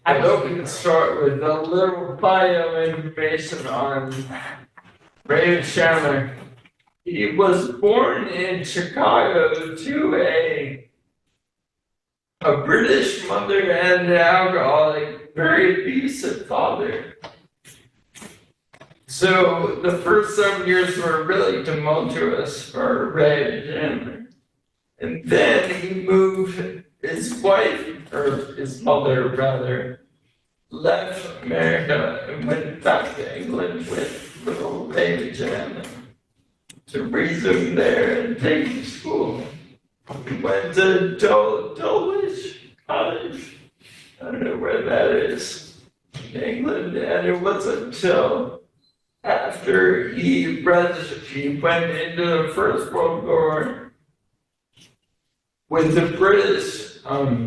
I hope we can start with a little bio information on Raymond Chandler. He was born in Chicago to a British mother and an alcoholic, very abusive father. So the first 7 years were really tumultuous for Raymond Chandler. And then he moved, his wife, or his mother rather, left America and went back to England with little Raymond Chandler to resume there and take him to school. He went to Dulwich College. I don't know where that is in England, and it wasn't until after he went into the First World War with the British. Oh,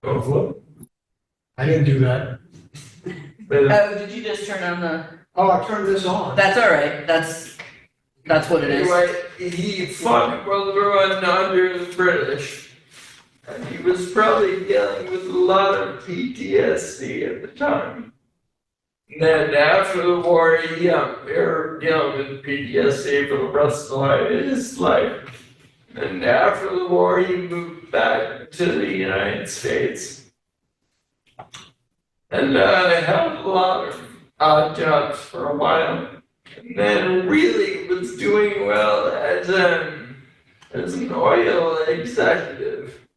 what? I didn't do that. Oh, did you just turn on the? Oh, I turned this on. That's all right. That's what it is. Anyway, he fought World War I under the British, and he was probably dealing with a lot of PTSD at the time. And then after the war, he were dealing with PTSD for the rest of his life. And after the war, he moved back to the United States. And had a lot of odd jobs for a while. And then really was doing well as an oil executive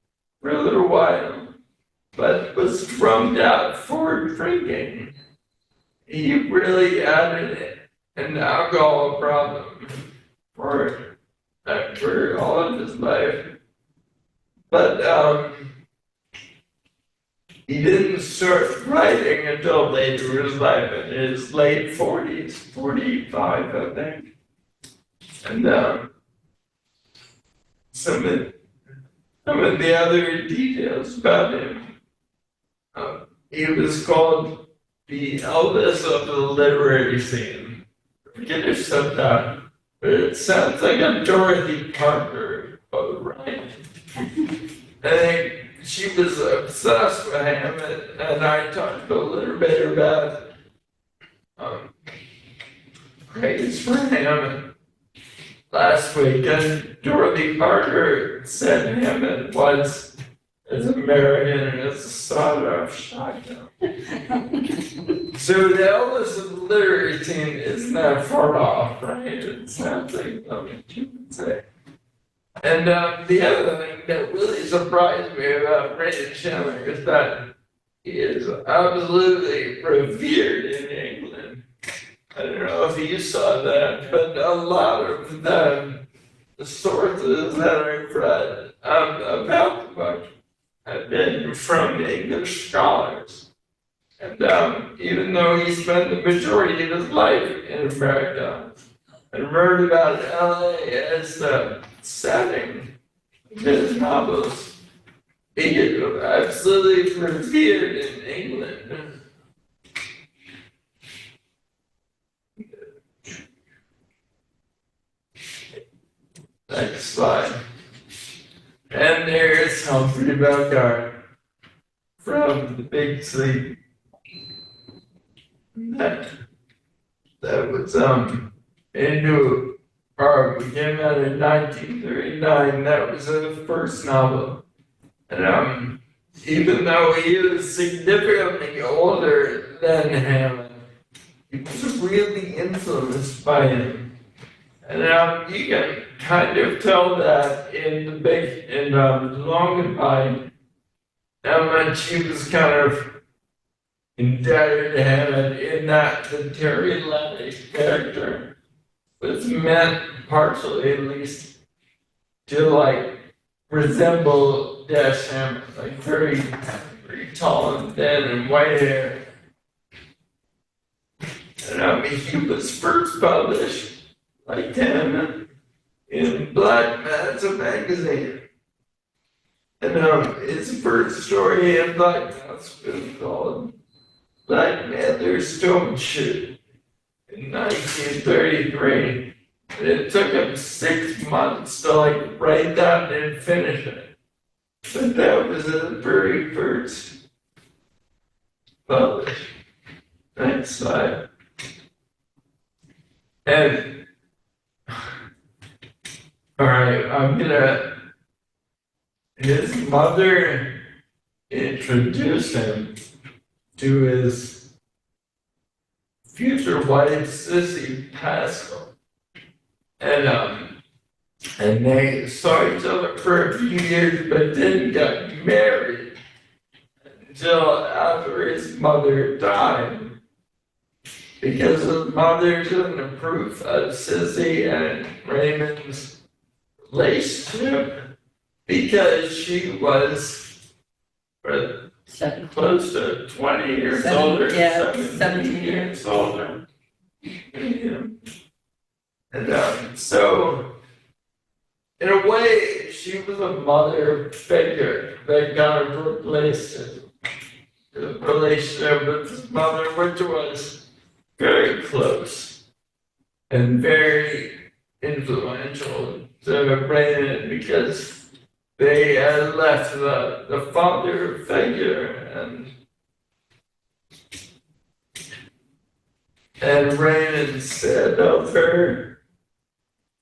for a little while, but was drummed out for drinking. He really added an alcohol problem for all of his life. But he didn't start writing until later in his life, in his late 40s, 45, I think. And some of the other details about him. He was called the Elvis of the literary scene. I forget who said that, but it sounds like a Dorothy Parker quote, right? I think she was obsessed with Hammett, and I talked a little bit about praise for Hammett last week, and Dorothy Parker said Hammett was as American as a sawed-off shotgun. So the Elvis of the literary scene isn't that far off, right? It sounds like something you would say. And the other thing that really surprised me about Raymond Chandler is that he is absolutely revered in England. I don't know if you saw that, but a lot of the sources that I've read about the book have been from English scholars. And even though he spent the majority of his life in America and wrote about LA as the setting of his novels, he is absolutely revered in England. Next slide. And there's Humphrey Bogart from The Big Sleep. That was into we came out in 1939. That was his first novel. And even though he was significantly older than Hammett, he was really influenced by him. And you can kind of tell that in Long Goodbye, how much he was kind of indebted to Hammett in that the Terry Lattice character was meant, partially at least, to like resemble Dashiell, like very, very tall and thin and white hair. And he was first published, like Hammett, in Black Mass magazine. And his first story in Black Mass was called Black Panther's Stone Shoot in 1933. And it took him 6 months to like write that and finish it. But that was the very first published. Next slide. And, alright, his mother introduced him to his future wife, Sissy Pascal. And they saw each other for a few years, but didn't get married until after his mother died. Because his mother didn't approve of Sissy and Raymond's relationship because she was close to 20 years older, 17 years older. And so, in a way, she was a mother figure that kind of replaced the relationship with his mother, which was very close and very influential to Raymond because they had left the father figure and Raymond said of her,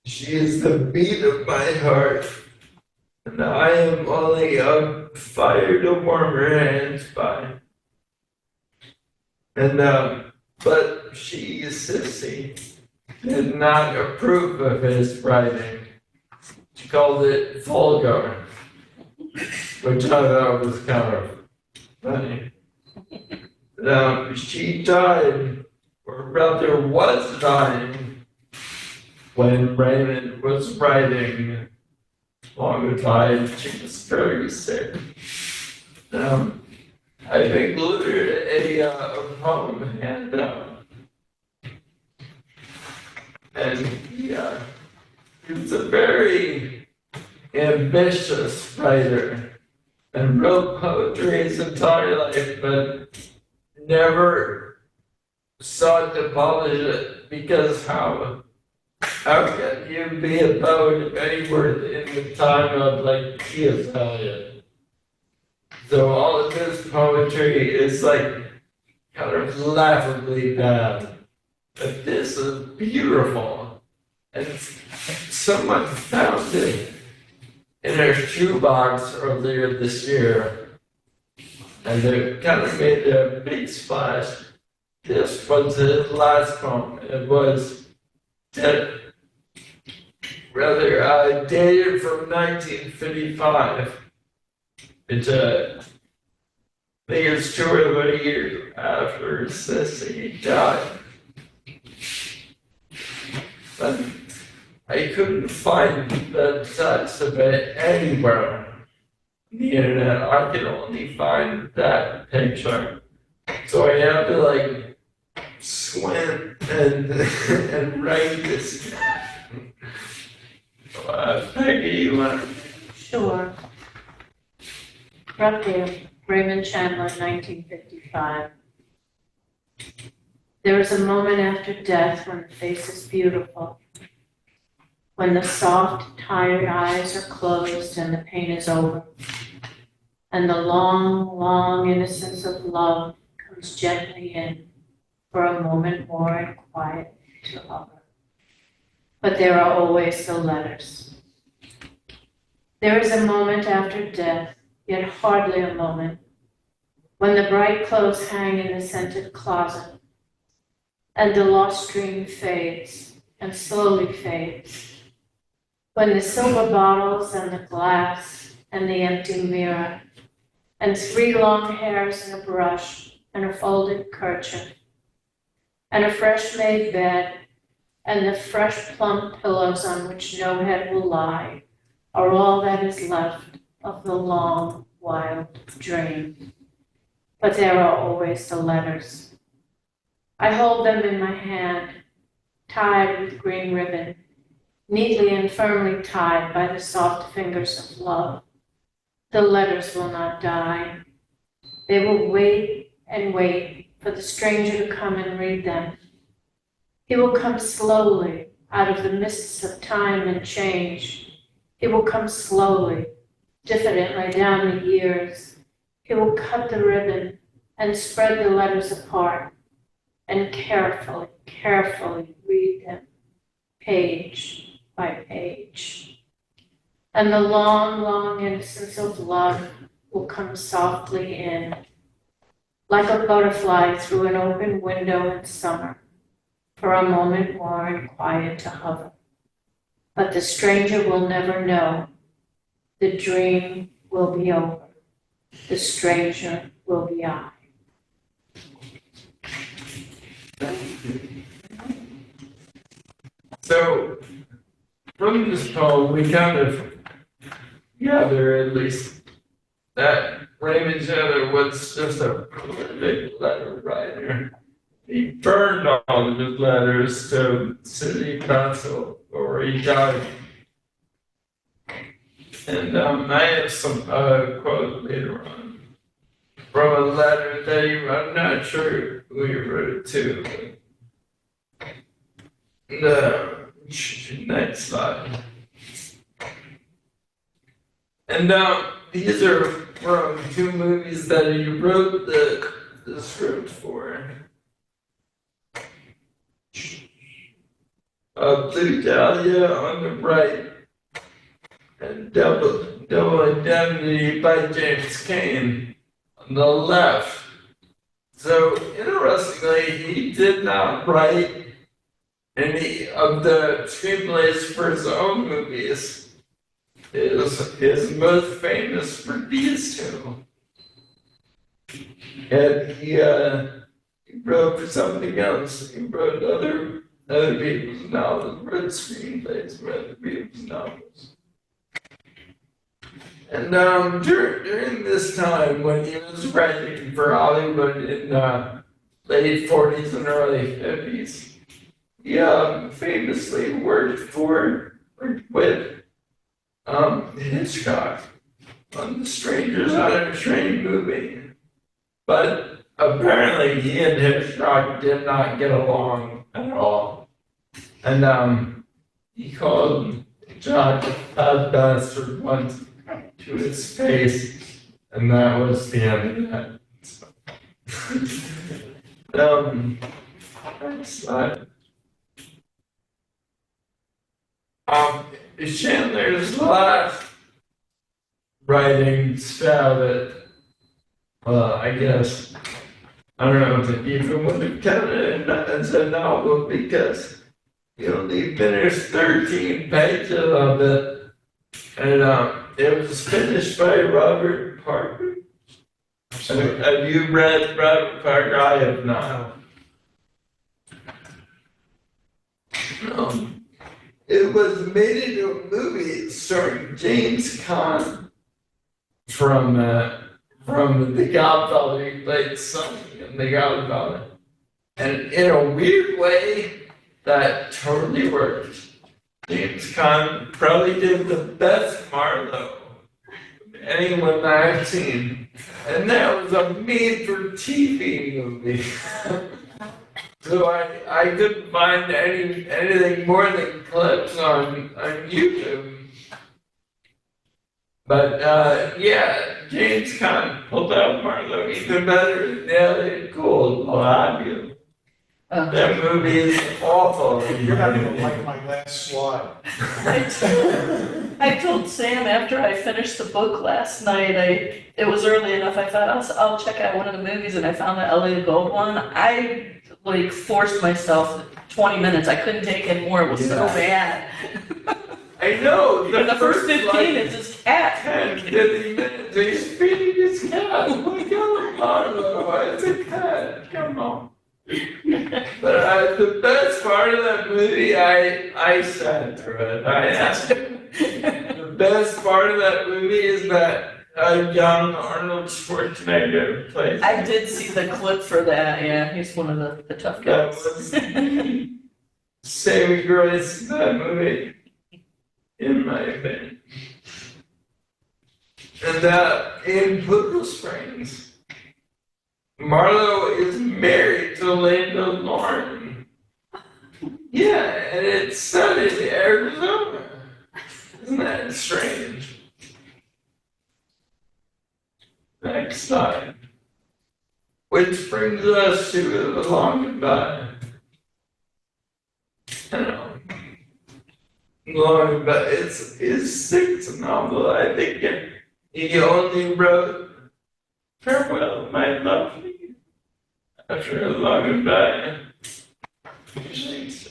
"She is the beat of my heart, and I am only a fire to warm her hands by." And but she, Sissy, did not approve of his writing. She called it vulgar, which I thought was kind of funny. She died, or rather was dying, when Raymond was writing Long Died. She was very sick. I've included a poem and he was a very ambitious writer and wrote poetry his entire life, but never sought to publish it because how can you be a poet if anywhere in the time of like T.S. Eliot? So all of this poetry is like kind of laughably bad. But this is beautiful. And someone found it in a shoebox earlier this year. And it kind of made a big splash. This was his last poem. It was dated from 1955. It's I think it's 2 or 3 years after Sissy died. But I couldn't find the text of it anywhere on the internet. I could only find that picture. So I have to like squint and write this. Peggy, you want to? Sure. Right there, Raymond Chandler, 1955. There is a moment after death when the face is beautiful, when the soft, tired eyes are closed and the pain is over, and the long, long innocence of love comes gently in for a moment more in quiet to hover. But there are always the letters. There is a moment after death, yet hardly a moment, when the bright clothes hang in the scented closet, and the lost dream fades, and slowly fades, when the silver bottles and the glass and the empty mirror, and 3 long hairs and a brush, and a folded kerchief, and a fresh-made bed, and the fresh plump pillows on which no head will lie, are all that is left of the long, wild dream. But there are always the letters. I hold them in my hand, tied with green ribbon, neatly and firmly tied by the soft fingers of love. The letters will not die. They will wait and wait for the stranger to come and read them. He will come slowly out of the mists of time and change. He will come slowly, diffidently down the years, he will cut the ribbon and spread the letters apart and carefully, carefully read them, page by page. And the long, long innocence of love will come softly in, like a butterfly through an open window in summer, for a moment more in quiet to hover. But the stranger will never know. The dream will be over. The stranger will be I. So, from this poem, we kind of gather at least that Raymond Chandler was just a prolific letter writer. He burned all of his letters to city council or he died. And I have some quote later on from a letter that he, I'm not sure who he wrote it to. The next slide. And these are from two movies that he wrote the script for. Blue Dahlia on the right, and Double Indemnity by James Cain on the left. So interestingly, he did not write any of the screenplays for his own movies. Is most famous for these two. And he wrote for something else. He wrote other people's novels, wrote screenplays for other people's novels. And during this time, when he was writing for Hollywood in the late 40s and early 50s, he famously worked with Hitchcock on the Strangers on a Train movie. But apparently he and Hitchcock did not get along at all. And he called John a bastard once to his face, and that was the end of that. Next slide. Chandler's last writing style that, I guess, I don't know if it even would have counted as a novel because he only finished 13 pages of it, and it was finished by Robert Parker. Have you read Robert Parker? I have not. It was made into a movie starring James Caan from The Godfather. He played Sonny in The Godfather. And in a weird way, that totally worked. James Caan probably did the best Marlowe of anyone that I've seen. And that was a made-for-TV movie. So I couldn't find anything more than clips on YouTube. But yeah, James Caan pulled out Marlowe even better than Elliot Gould. Well, I do. That movie is awful. You're not even like my last slide. I told Sam after I finished the book last night, it was early enough, I thought I'll check out one of the movies, and I found the Elliot Gould one. I forced myself 20 minutes. I couldn't take any more. It was so bad. I know. The first 15 is his cat. 10, 15 minutes. He's feeding his cat. Oh my God, Marlo, it's a cat. Come on. But the best part of that movie, I sat through it. I asked him. The best part of that movie is that young Arnold Schwarzenegger plays. I did see the clip for that. Yeah, he's one of the tough guys. That was saving grace in that movie, in my opinion. And in Poodle Springs, Marlowe is married to Linda Lauren. Yeah, and it's set in Arizona. Isn't that strange? next time. Which brings us to the long goodbye. Long goodbye. It's his sixth novel. I think he only wrote Farewell, My Lovely after a long goodbye. I think so.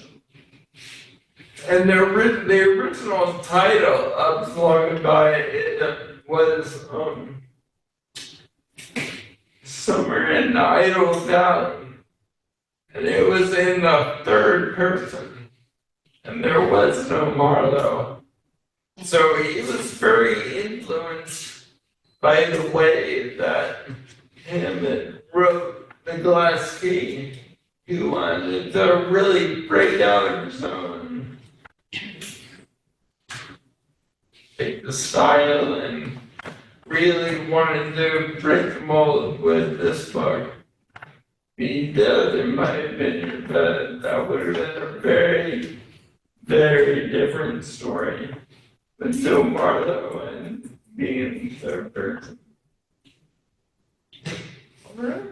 And the original title of Long Goodbye was Summer in Idle Valley. And it was in the third person. And there was no Marlowe. So he was very influenced by the way that Hammett wrote The Glass Key. He wanted to really break out of his own, take the style, and really wanted to break the mold with this book. He did, in my opinion, but that would have been a very, very different story. But no Marlowe and being the third person. Alright.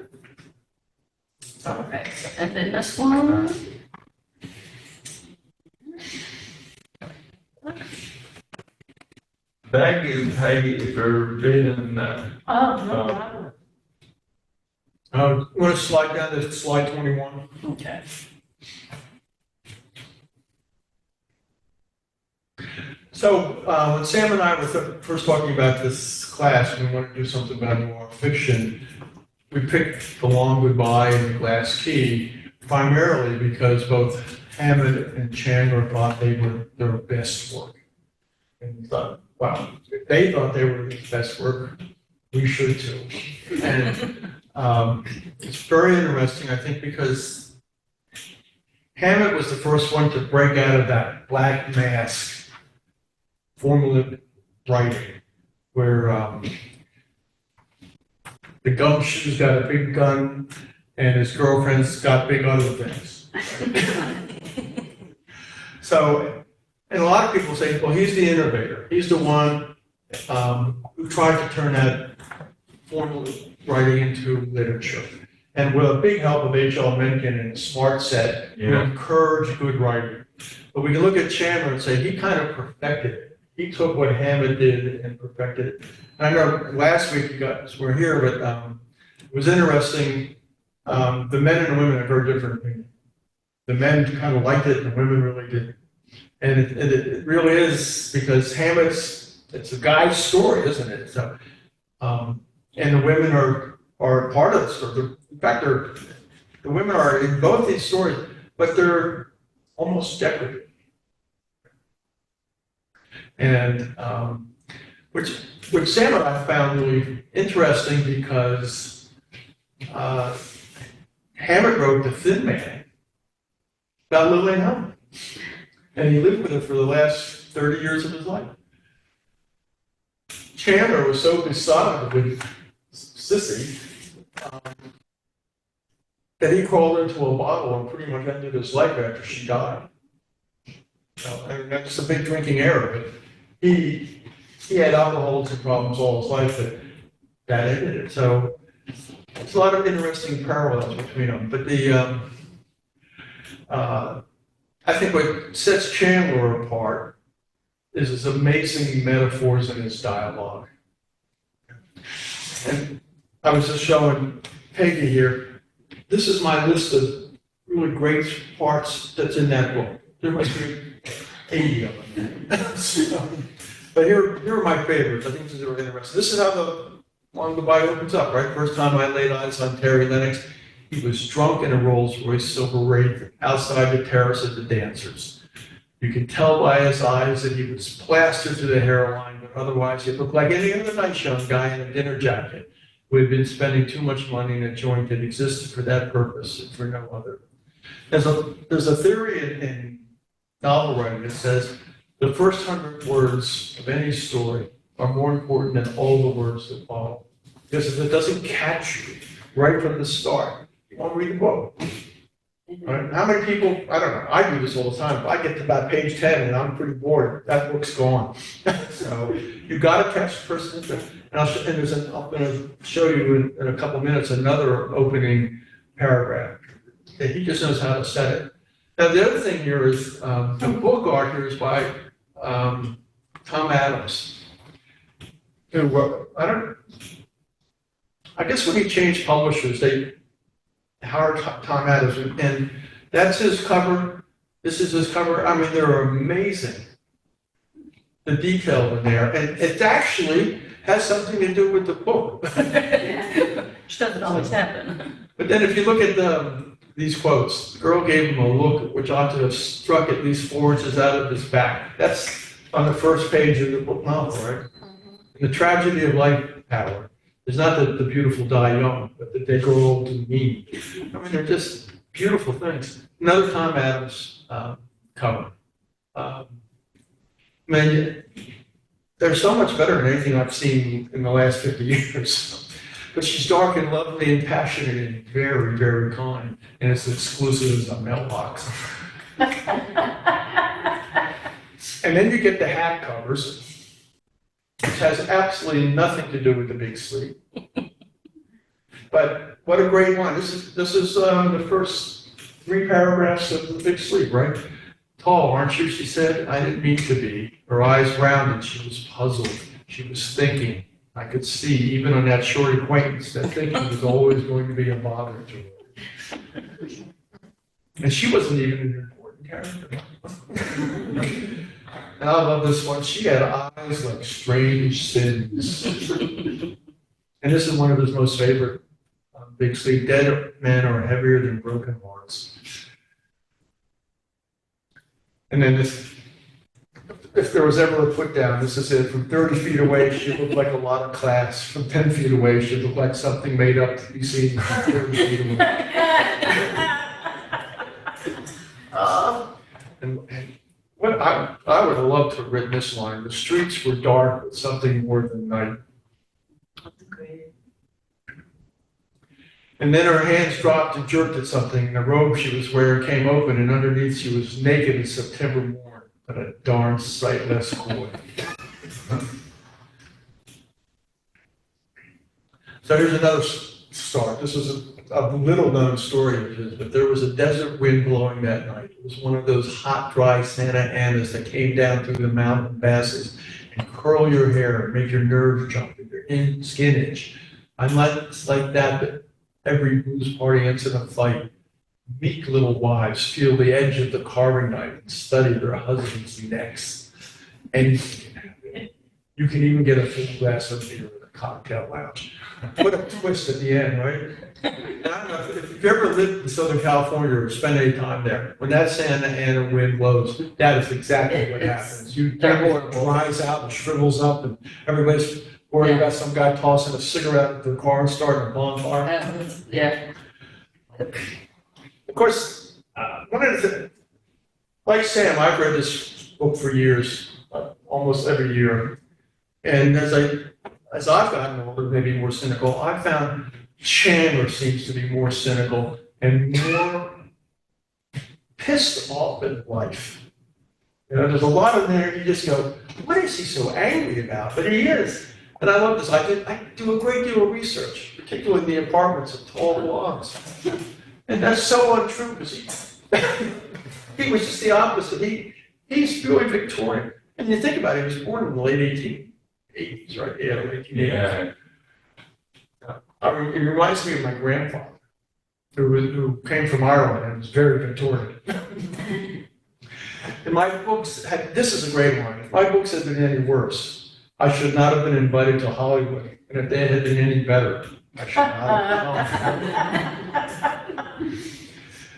Alright, and then this one. Thank you, Peggy, for reading that. Oh, no problem. Want to slide down to slide 21? Okay. So, when Sam and I were first talking about this class, we wanted to do something about noir fiction. We picked The Long Goodbye and The Glass Key primarily because both Hammett and Chandler thought they were their best work. And we thought, wow, if they thought they were the best work, we should too. And it's very interesting, I think, because Hammett was the first one to break out of that black mask formula writing, where the gumshoe's got a big gun and his girlfriend's got big other things. So, and a lot of people say, well, he's the innovator. He's the one who tried to turn that formula writing into literature. And with a big help of H.L. Mencken and Smart Set, who encouraged good writing. But we can look at Chandler and say he kind of perfected it. He took what Hammett did and perfected it. And I know last week you guys were here, but it was interesting. The men and the women have very different opinions. The men kind of liked it, and the women really didn't. And it really is because it's a guy's story, isn't it? So, and the women are part of the story. In fact, the women are in both these stories, but they're almost decorative. And which Sam and I found really interesting because Hammett wrote The Thin Man about Lillian Hellman. And he lived with her for the last 30 years of his life. Chandler was so besotted with Sissy that he crawled into a bottle and pretty much ended his life after she died. And that's a big drinking error, but he had alcoholism problems all his life that ended it. So there's a lot of interesting parallels between them. But I think what sets Chandler apart is his amazing metaphors in his dialogue. And I was just showing Peggy here, this is my list of really great parts that's in that book. There must be 80 of them. So, but here are my favorites. I think this is really interesting. This is how the Long Goodbye opens up, right? First time I laid eyes on Terry Lennox, he was drunk in a Rolls-Royce Silver Wraith outside the terrace of the dancers. You could tell by his eyes that he was plastered to the hairline, but otherwise he looked like any other nice young guy in a dinner jacket who had been spending too much money in a joint that existed for that purpose and for no other. There's a theory in novel writing that says the first 100 words of any story are more important than all the words that follow. Because if it doesn't catch you right from the start, you won't read the book. Right? How many people, I don't know, I do this all the time. If I get to about page 10 and I'm pretty bored, that book's gone. So you've got to catch the person. I'm going to show you in a couple minutes another opening paragraph. And he just knows how to set it. Now, the other thing here is the book art here is by Tom Adams. Who, I guess when he changed publishers, they hired Tom Adams, and that's his cover. This is his cover. I mean, they're amazing. The detail in there, and it actually has something to do with the book. Which doesn't always happen. But then if you look at these quotes, the girl gave him a look which ought to have struck at least 4 inches out of his back. That's on the first page of the book novel, right? And the tragedy of life, Howard, is not that the beautiful die young, but that they grow old and mean. I mean, they're just beautiful things. Another Tom Adams cover. Man, they're so much better than anything I've seen in the last 50 years. But she's dark and lovely and passionate and very, very kind. And it's exclusive as a mailbox. And then you get the hat covers, which has absolutely nothing to do with the big sleep. But what a great one. This is the first 3 paragraphs of the big sleep, right? Tall, aren't you? She said. I didn't mean to be. Her eyes rounded. She was puzzled. She was thinking. I could see, even on that short acquaintance, that thinking was always going to be a bother to her. And she wasn't even an important character. And I love this one. She had eyes like strange sins. And this is one of his most favorite big sleep. Dead men are heavier than broken hearts. And then if there was ever a put down, this is it. From 30 feet away, she looked like a lot of class. From 10 feet away, she looked like something made up to be seen from 30 feet away. And what I would have loved to have written this line. The streets were dark with something more than night. And then her hands dropped and jerked at something, and the robe she was wearing came open, and underneath she was naked in September morn, but a darn sight less coy. So here's another start. This is a little-known story of his, but there was a desert wind blowing that night. It was one of those hot, dry Santa Anas that came down through the mountain passes and curl your hair and make your nerves jump and your skin itch. I'm like that, but every booze party ends in a fight. Meek little wives feel the edge of the carving knife and study their husbands' necks. And you can even get a full glass of beer at a cocktail lounge. What a twist at the end, right? And I don't know if you've ever lived in Southern California or spent any time there, when that Santa Ana wind blows, that is exactly what happens. Everyone dries out and shrivels up, and everybody's worried about some guy tossing a cigarette at their car and starting a bonfire. Yeah. Of course, one of the, like Sam, I've read this book for years, almost every year. And as I've gotten older, maybe more cynical, I found Chandler seems to be more cynical and more pissed off at life. You know, there's a lot in there, you just go, what is he so angry about? But he is. And I love this. I do a great deal of research, particularly in the apartments of tall logs. And that's so untrue because he was just the opposite. He's really Victorian. And you think about it, he was born in the late 1880s, right? Yeah, late 1880s. It reminds me of my grandfather, who came from Ireland and was very Victorian. And my books this is a great line. If my books had been any worse, I should not have been invited to Hollywood. And if they had been any better, I should not have gone.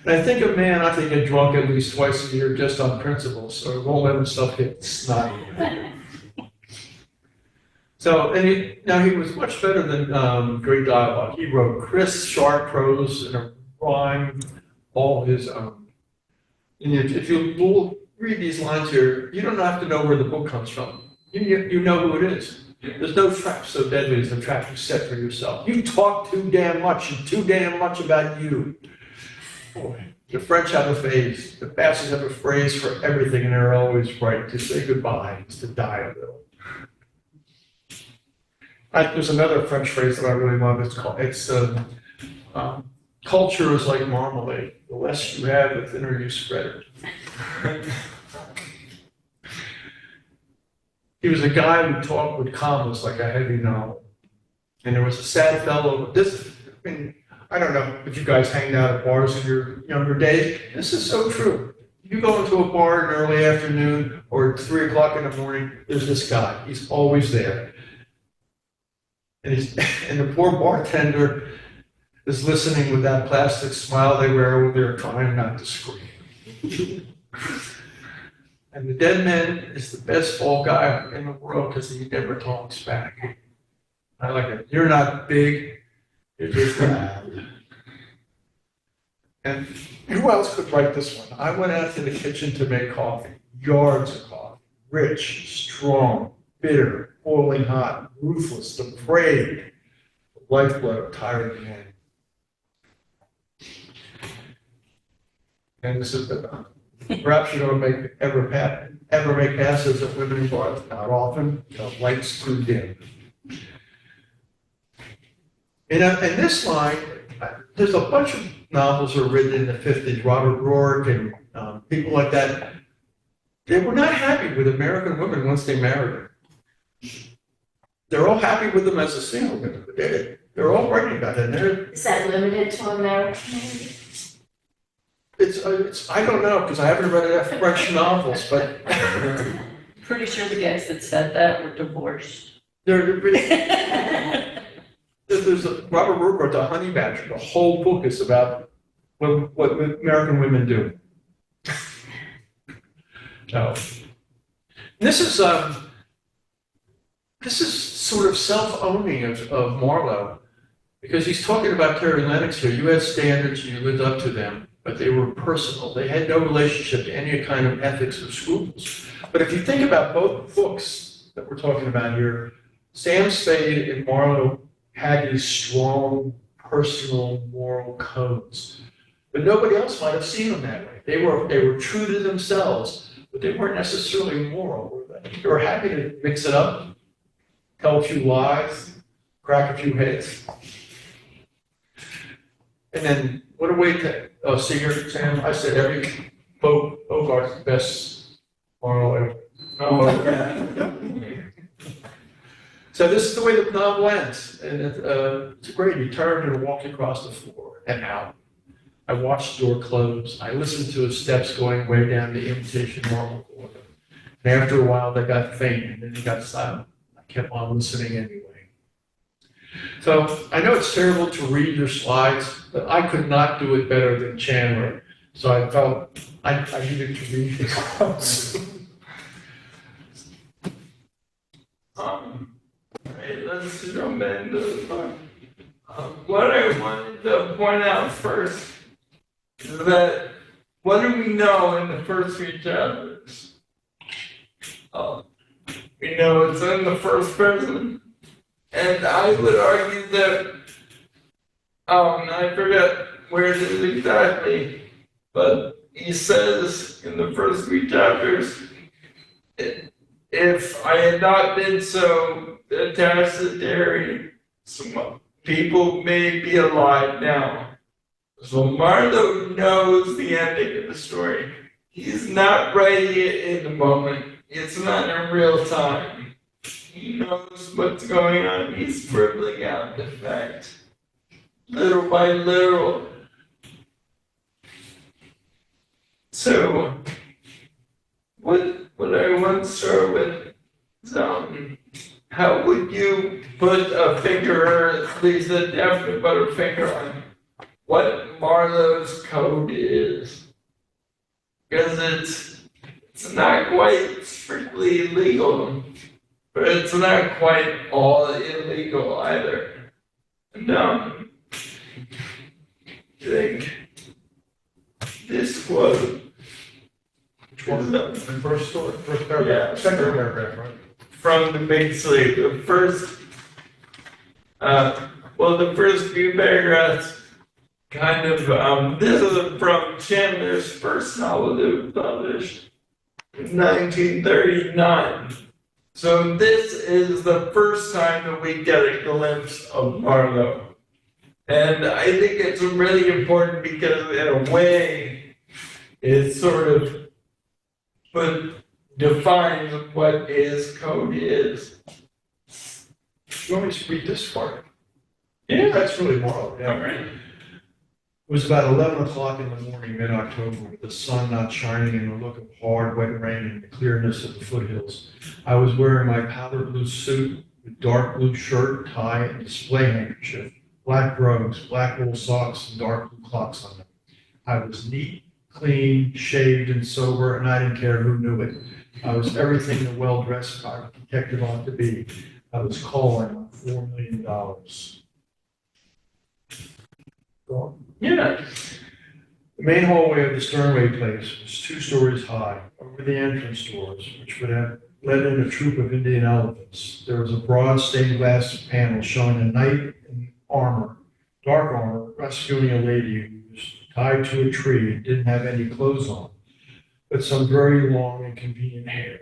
And I think a man, I think, get drunk at least twice a year just on principle, so he won't let himself get snotty. So, now he was much better than great dialogue. He wrote crisp, sharp prose and a rhyme all his own. And if you read these lines here, you don't have to know where the book comes from. You know who it is. There's no trap so deadly as the trap you set for yourself. You talk too damn much and too damn much about you. Boy, the French have a phrase. The bastards have a phrase for everything, and they're always right. To say goodbye is to die a little. There's another French phrase that I really love. Culture is like marmalade. The less you have, the thinner you spread it. He was a guy who talked with commas like a heavy novel. And there was a sad fellow. I don't know if you guys hanged out at bars in your younger days. This is so true. You go into a bar in the early afternoon or 3 o'clock in the morning, there's this guy. He's always there. And the poor bartender is listening with that plastic smile they wear when they're trying not to scream. And the dead man is the best ball guy in the world because he never talks back. I like it. You're not big, you're just loud. And who else could write this one? I went out to the kitchen to make coffee. Yards of coffee. Rich, strong, bitter, boiling hot, ruthless, depraved. The lifeblood of tired men. And this is perhaps you don't ever make passes at women in bars. Not often. The lights too dim. In this line, there's a bunch of novels that were written in the 50s, Robert Rourke and people like that. They were not happy with American women once they married them. They're all happy with them as a single women, but they're all writing about it. Is that limited to American? It's I don't know, because I haven't read enough French novels, but Pretty sure the guys that said that were divorced. There's Robert Rourke wrote The Honey Badger. The whole book is about what American women do. No. This is sort of self-owning of Marlowe, because he's talking about Terry Lennox here. You had standards and you lived up to them, but they were personal. They had no relationship to any kind of ethics or scruples. But if you think about both books that we're talking about here, Sam Spade and Marlowe had these strong, personal, moral codes. But nobody else might have seen them that way. They were true to themselves, but they weren't necessarily moral, were they? They were happy to mix it up, tell a few lies, crack a few heads. And then, what a way to see here, Sam. I said every Bogart's the best moral ever. So this is the way the novel ends, and it's great. He turned and walked across the floor and out. I watched the door close. I listened to his steps going way down the imitation marble corridor. And after a while, they got faint, and then he got silent. I kept on listening anyway. So I know it's terrible to read your slides, but I could not do it better than Chandler. So I felt I needed to read his quotes. Right, let's jump into the fun. What I wanted to point out first is that what do we know in the first few chapters? We know it's in the first person, and I would argue that I forget where it is exactly, but he says in the first few chapters, if I had not been so attached to Terry, some people may be alive now. So Marlowe knows the ending of the story. He's not writing it in the moment. It's not in real time. He knows what's going on. He's scribbling out the fact, little by little. So, what I want to start with is, how would you put a finger, or at least a definite put a finger on what Marlowe's code is? Because it's not quite strictly legal, but it's not quite all illegal either. And I think this quote. Which one? The first story, first paragraph, Yeah. second paragraph, right? From the Big Sleep. The first few paragraphs kind of, this is from Chandler's first novel that was published in 1939. So this is the first time that we get a glimpse of Marlowe. And I think it's really important because in a way, it sort of defines what his code is. You want me to read this part? Yeah. That's really Marlowe, yeah. All right. It was about 11 o'clock in the morning, mid-October, with the sun not shining and a look of hard, wet rain in the clearness of the foothills. I was wearing my powder blue suit with dark blue shirt, tie, and display handkerchief, black brogues, black wool socks, and dark blue clocks on them. I was neat, clean, shaved, and sober, and I didn't care who knew it. I was everything a well-dressed private detective ought to be. I was calling on $4 million. Go on. Yeah. The main hallway of the Sternway place was 2 stories high. Over the entrance doors, which would have let in a troop of Indian elephants, there was a broad stained glass panel showing a knight in armor, dark armor, rescuing a lady who was tied to a tree and didn't have any clothes on, but some very long and convenient hair.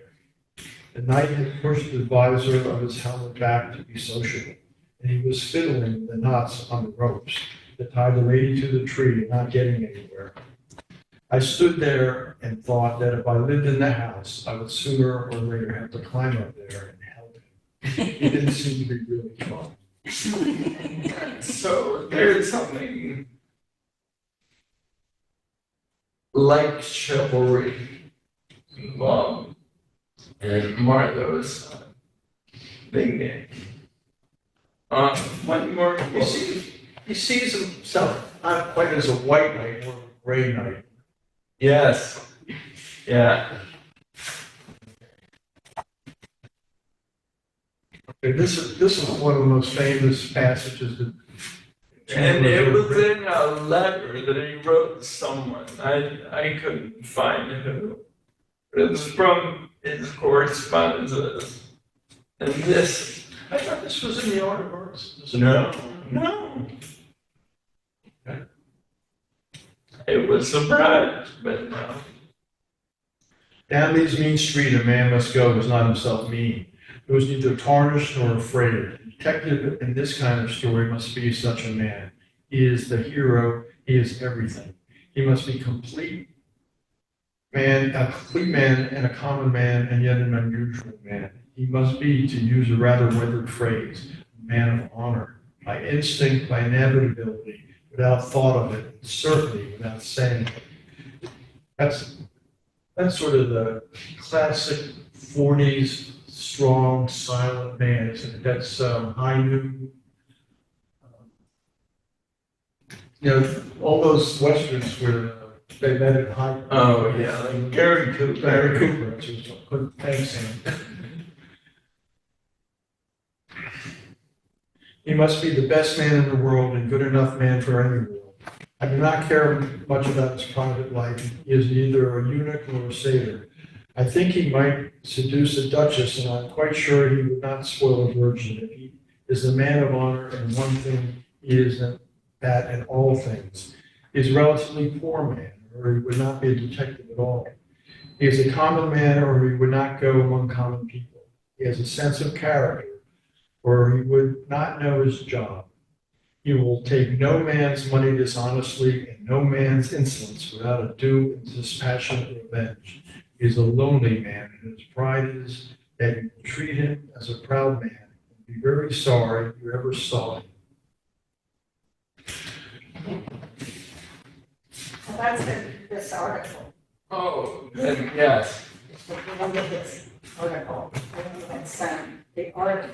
The knight had pushed the visor of his helmet back to be sociable, and he was fiddling with the knots on the ropes that tied the lady to the tree, not getting anywhere. I stood there and thought that if I lived in the house, I would sooner or later have to climb up there and help him. It didn't seem to be really fun. So there's something like chivalry involved in Marlowe's thinking. One more. He sees himself not quite as a white knight, more of a gray knight. Yes. Yeah. Okay, this is one of the most famous passages that. And it was in a letter that he wrote to someone. I couldn't find who. It was from his correspondences. And this. I thought this was in the Art of Arts. No. Okay. It was surprised, but no. Down these mean street a man must go who is not himself mean, who is neither tarnished nor afraid. A detective in this kind of story must be such a man. He is the hero, he is everything. He must be a complete man and a common man, and yet an unusual man. He must be, to use a rather weathered phrase, a man of honor, by instinct, by inevitability, without thought of it, and certainly without saying it. That's sort of the classic 40s strong, silent man, isn't it? That's High Noon. All those westerns where they met at High. Oh, yeah, like Gary Cooper. Gary Cooper. That's what I couldn't thanks him. He must be the best man in the world and good enough man for any world. I do not care much about his private life. He is neither a eunuch nor a satyr. I think he might seduce a duchess, and I'm quite sure he would not spoil a virgin. If he is a man of honor, and one thing he is that in all things. He is a relatively poor man, or he would not be a detective at all. He is a common man, or he would not go among common people. He has a sense of character, or he would not know his job. He will take no man's money dishonestly and no man's insolence without a due and dispassionate revenge. He is a lonely man, and his pride is that you treat him as a proud man and be very sorry you ever saw him. So that's in this article. Oh, then yes. So if you look at this article, it's the art,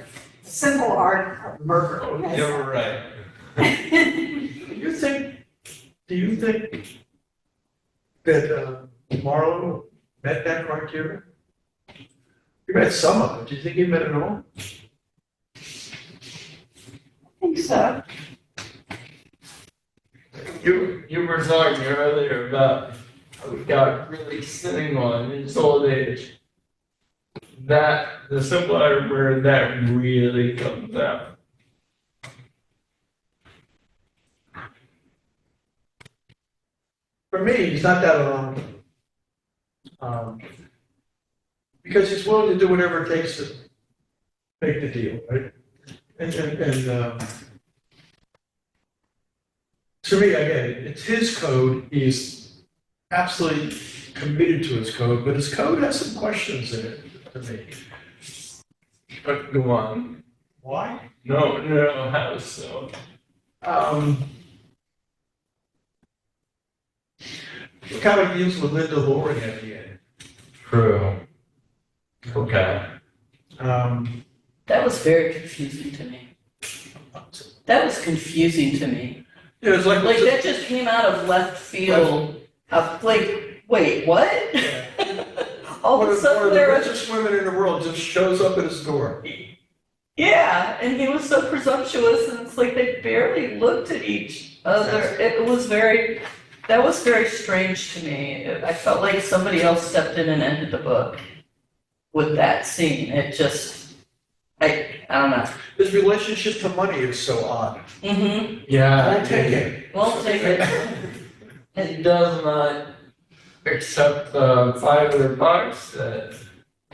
the simple art of murder. Oh, Yes. you're right. Do you think that Marlowe met that criteria? He met some of it. Do you think he met it all? I think so. You were talking earlier about how he got really cynical in his old age. That, the simple art of murder, that really comes out. For me, he's not that alone. Because he's willing to do whatever it takes make the deal, right? And to me, again, it's his code, he's absolutely committed to his code, but his code has some questions in it to me. But go on. Why? No, how so? Look how he used with Linda Loring at the end. True. Okay. That was very confusing to me. That was confusing to me. Yeah, it's like, Like, that just came out of left field. Like, wait, what? All one of a of sudden the there was, richest women in the world just shows up at his door. yeah, and he was so presumptuous, and it's like they barely looked at each other. It was very, that was very strange to me. I felt like somebody else stepped in and ended the book with that scene. It just, I don't know. His relationship to money is so odd. Mm-hmm. Yeah. Won't take it. Won't take it. He does not accept the $500 that,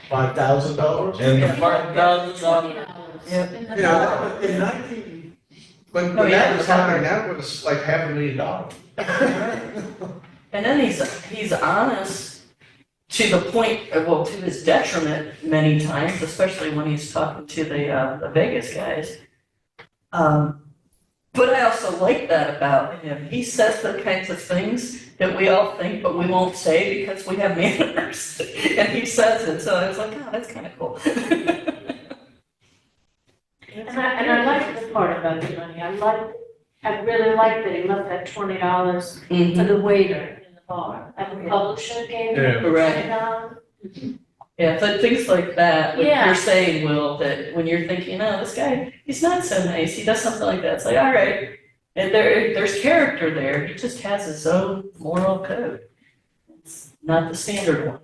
$5,000? and the Yeah. $5,000. Yep. You know, in 19, when Oh, yeah, that was it's hard. happening, that was like $500,000. And then he's honest to the point, well, to his detriment many times, especially when he's talking to the Vegas guys. But I also like that about him. He says the kinds of things that we all think, but we won't say because we have manners. And he says it, so I was like, oh, that's kind of cool. And I like the part about the money. I really like that he left that $20 for Mhm. the waiter in the bar. And the publisher gave him Right. $20. Yeah, but things like that, like Yeah. you're saying, Will, that when you're thinking, oh, this guy, he's not so nice, he does something like that, it's like, all right. And there's character there, he just has his own moral code. It's not the standard one,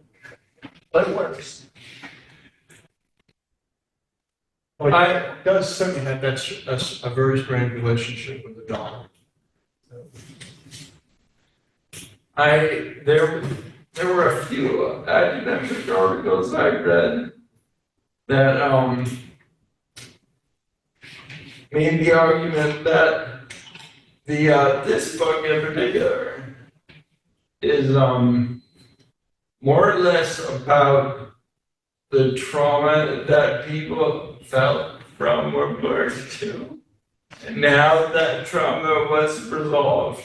but it works. Well, he does certainly have that's a very strange relationship with the dog. There were a few academic articles I read that made the argument that this book in particular is more or less about the trauma that people felt from World War II. And now that trauma was resolved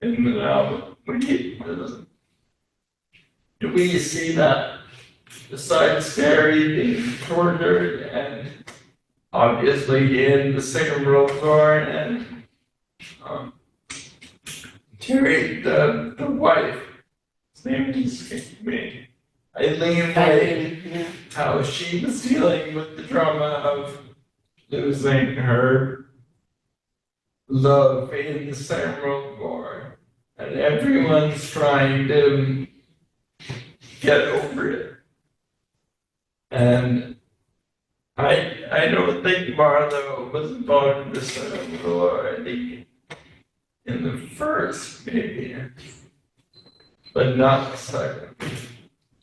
in the novel. We see that besides Terry being tortured and obviously in the Second World War and Terry, the wife, his name escaped me, Eileen White, Yeah. how she was dealing with the trauma of losing her love in the Second World War. And everyone's trying to get over it. And I don't think Marlowe was involved in the Second World War. I think in the first, maybe, but not the second.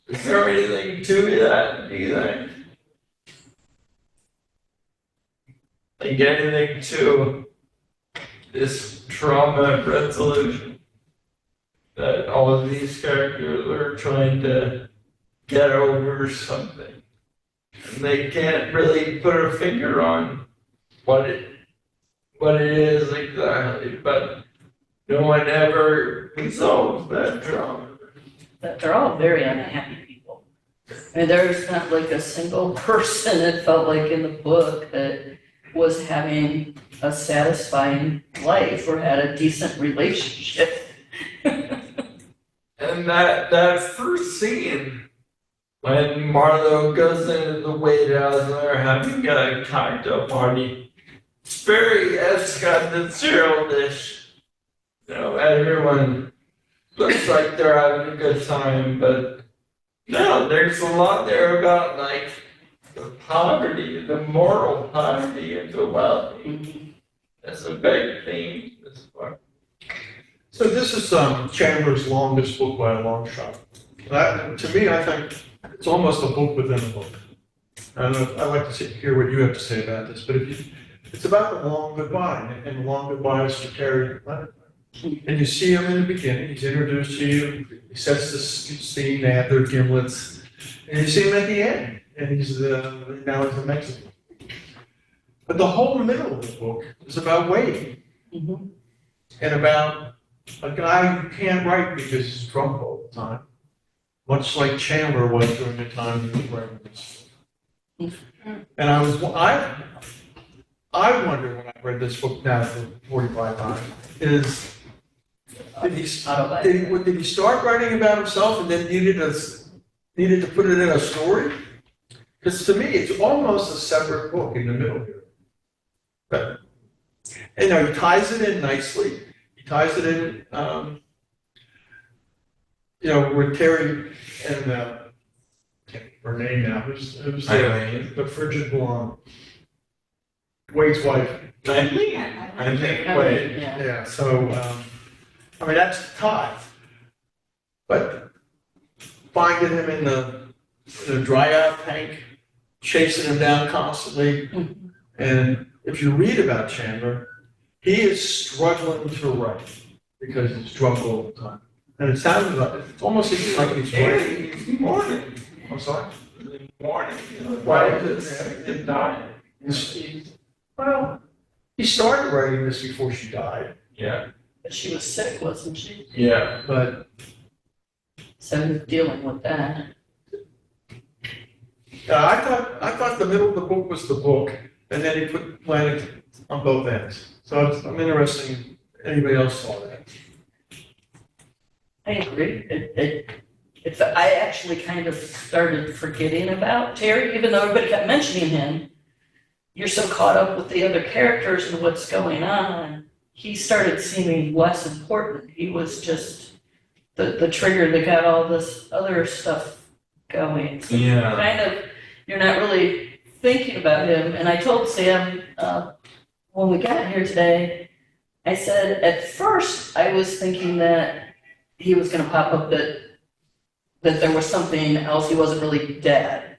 Is there anything to that, do you think? Like anything to this trauma resolution? That all of these characters are trying to get over something. And they can't really put a finger on what it is exactly, but no one ever resolves that trauma. But they're all very unhappy people. I mean, there's not like a single person it felt like in the book that was having a satisfying life or had a decent relationship. And that first scene when Marlowe goes into the White House and they're having a cocktail party, it's very Scott Fitzgerald-ish. You know, everyone looks like they're having a good time, but no, there's a lot there about like the poverty, the moral poverty of the wealthy. That's a big theme in this book. So this is Chandler's longest book by a long shot. To me, I think it's almost a book within a book. I don't know, I'd like to hear what you have to say about this, but it's about the long goodbye, and the long goodbye is to Terry Leonard. And you see him in the beginning, he's introduced to you, he sets the scene, they have their gimlets, and you see him at the end, and now he's in Mexico. But the whole middle of the book is about waiting, and about a guy who can't write because he's drunk all the time, much like Chandler was during the time he was writing this. And I wonder when I read this book now for 45 times, did he start writing about himself and then needed to put it in a story? Because to me, it's almost a separate book in the middle here. But, he ties it in nicely. He ties it in, with Terry and, her name now, who's the frigid blonde, Wade's wife. I think, wait. Yeah, so, that's tied. But finding him in the dry out tank, chasing him down constantly, and if you read about Chandler, he is struggling to write because he's drunk all the time. And it's almost like he's writing. Morning. I'm sorry? Morning. Why is it dying? Well, he started writing this before she died. Yeah. But she was sick, wasn't she? Yeah. But So he's dealing with that. I thought the middle of the book was the book, and then he put Planet on both ends. So I'm interested in anybody else saw that. I agree. I actually kind of started forgetting about Terry, even though everybody kept mentioning him. You're so caught up with the other characters and what's going on. He started seeming less important. He was just the trigger that got all this other stuff going. So Yeah. kind of, you're not really thinking about him. And I told Sam when we got here today, I said at first I was thinking that he was going to pop up that there was something else, he wasn't really dead.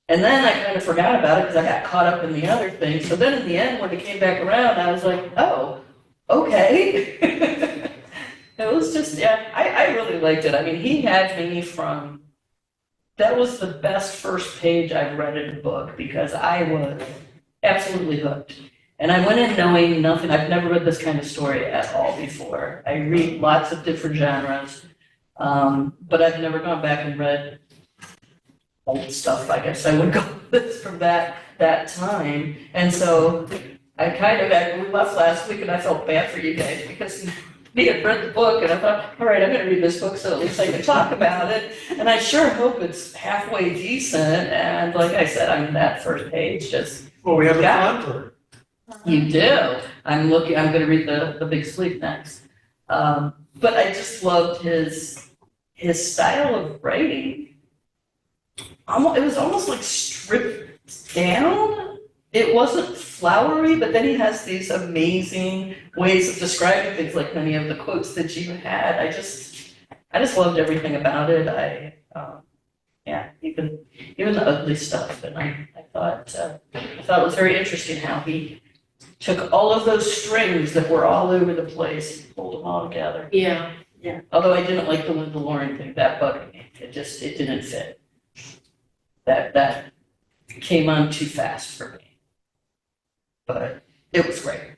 And then I kind of forgot about it because I got caught up in the other thing. So then in the end, when it came back around, I was like, oh, okay. It was just, I really liked it. I mean, he had me from, that was the best first page I've read in a book because I was absolutely hooked. And I went in knowing nothing. I've never read this kind of story at all before. I read lots of different genres, but I've never gone back and read old stuff. I guess I would go with this from that time. And so I we left last week and I felt bad for you guys because we had read the book and I thought, all right, I'm going to read this book so at least I can talk about it. And I sure hope it's halfway decent. And like I said, I mean, that first page just. Well, we have a contour. You do. I'm going to read the Big Sleep next. But I just loved his style of writing. It was almost like stripped down. It wasn't flowery, but then he has these amazing ways of describing things, like many of the quotes that you had. I just loved everything about it. Even the ugly stuff. And I thought it was very interesting how he took all of those strings that were all over the place and pulled them all together. Yeah. Although I didn't like the Linda Lauren thing, that bugged me. It didn't fit. That came on too fast for me. But it was great.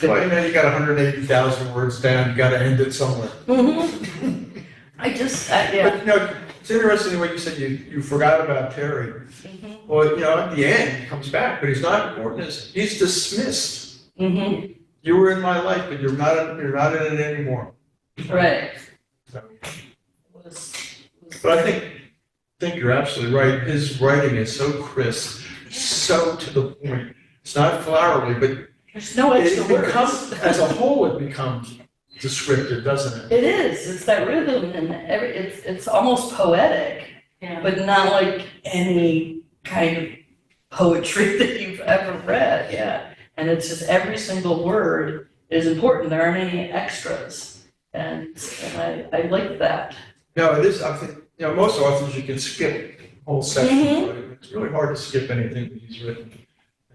Good. Well, you got 180,000 words down, you got to end it somewhere. Mm-hmm. But it's interesting what you said. You forgot about Terry. Mm-hmm. Well, at the end he comes back, but he's not important. He's dismissed. Mm-hmm. You were in my life, but you're not in it anymore. Right. So, Was but I think you're absolutely right. His writing is so crisp, so to the point. It's not flowery, but there's no extra it becomes, words. as a whole, it becomes descriptive, doesn't it? It is. It's that rhythm and it's almost poetic, Yeah. but not like any kind of poetry that you've ever read. Yeah. And it's just every single word is important. There aren't any extras. And I like that. No, it is. I think most authors you can skip whole section, right? It's really hard to skip anything that he's written.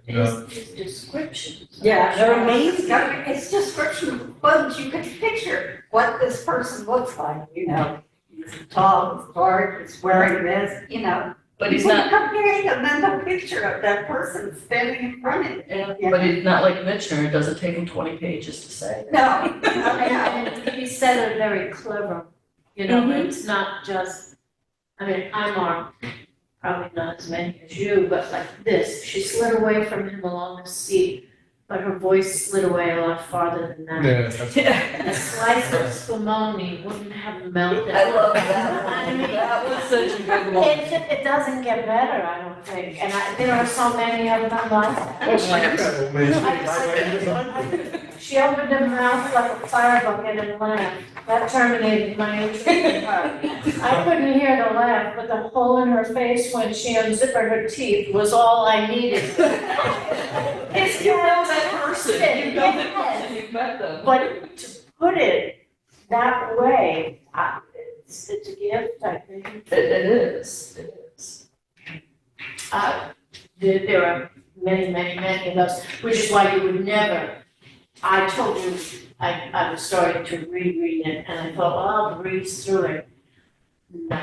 And, His descriptions. Yeah, They're amazing. It's description, but you can picture what this person looks like, you know. He's tall, he's dark, he's wearing this, you know. But he's You not, can compare a mental picture of that person standing in front of you. but he's not like Mitchner, it doesn't take him 20 pages to say. No, And he said it very clever, you know, Mhm. it's not just, I mean, I'm probably not as many as you, but like this, she slid away from him along the seat, but her voice slid away a lot farther than that. yeah, that's, Yeah. A slice of spumoni wouldn't have melted. I love that I one. mean, That was such a good one. it doesn't get better, I don't think, and there are so many of them like that. oh, Seinfeld, amazing. She opened her mouth like a fire bucket and laughed. That terminated my interest in her. I couldn't hear the laugh, but the hole in her face when she unzipped her teeth was all I needed. It's You know that person, you know that person, you've met them. But to put it that way, it's a gift, I think. It is, it is. There are many, many, many of those, which is why you would never, I told you, I was starting to reread it, and I thought, well, I'll breeze through it. No,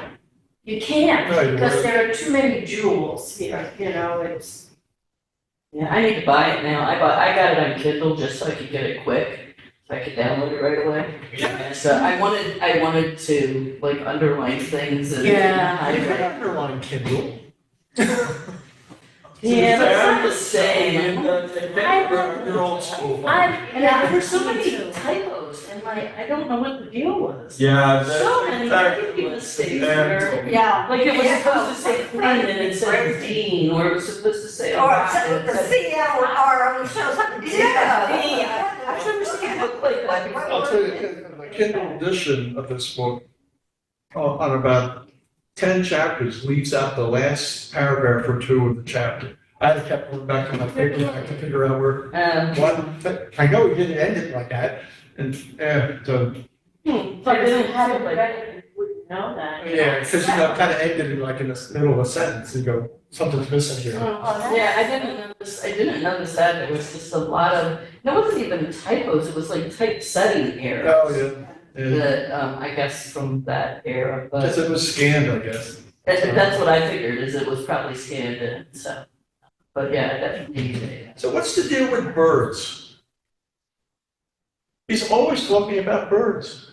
you can't, No, you because wouldn't. there are too many jewels here, you know, it's. Yeah, I need to buy it now. I got it on Kindle just so I could get it quick, so I could download it right away. And so I wanted to like underline things and. Yeah. I can underline Kindle. Yeah, but it's not the same. You're old school. And there were so many typos, and like, I don't know what the deal was. Yeah, So many typo mistakes where, yeah. like it was Yeah. supposed to say clean and it said dean, or it was supposed to say. Or rock, and the it said- CLR only shows up. Yeah. I've never seen a book like that before. I'll tell you, the Kindle edition of this book, on about 10 chapters, leaves out the last paragraph or two of the chapter. I had kept going back to my paperback to figure out where, I know he didn't end it like that, and, so, But if you hadn't read it, you wouldn't know that. yeah, because, you know, kind of ended in like in the middle of a sentence, you go, something's missing here. Yeah, I didn't notice that, there was just a lot of, it wasn't even typos, it was like typesetting errors. Oh, yeah, yeah, That, I guess from that era, but because it was scanned, I guess. that's what I figured, is it was probably scanned in, so. But yeah, definitely. So what's the deal with birds? He's always talking about birds.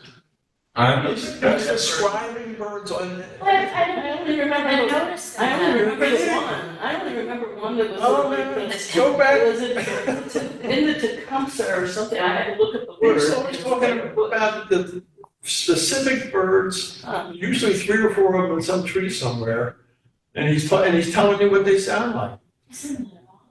He's describing birds on. I only remember, I noticed I only that. remember the one, I only remember one that was. Oh, man, go back. Was it in the Tecumseh or something, I had to look at the word. He's always talking about the specific birds, usually 3 or 4 of them in some tree somewhere, and he's telling you what they sound like. Isn't it all?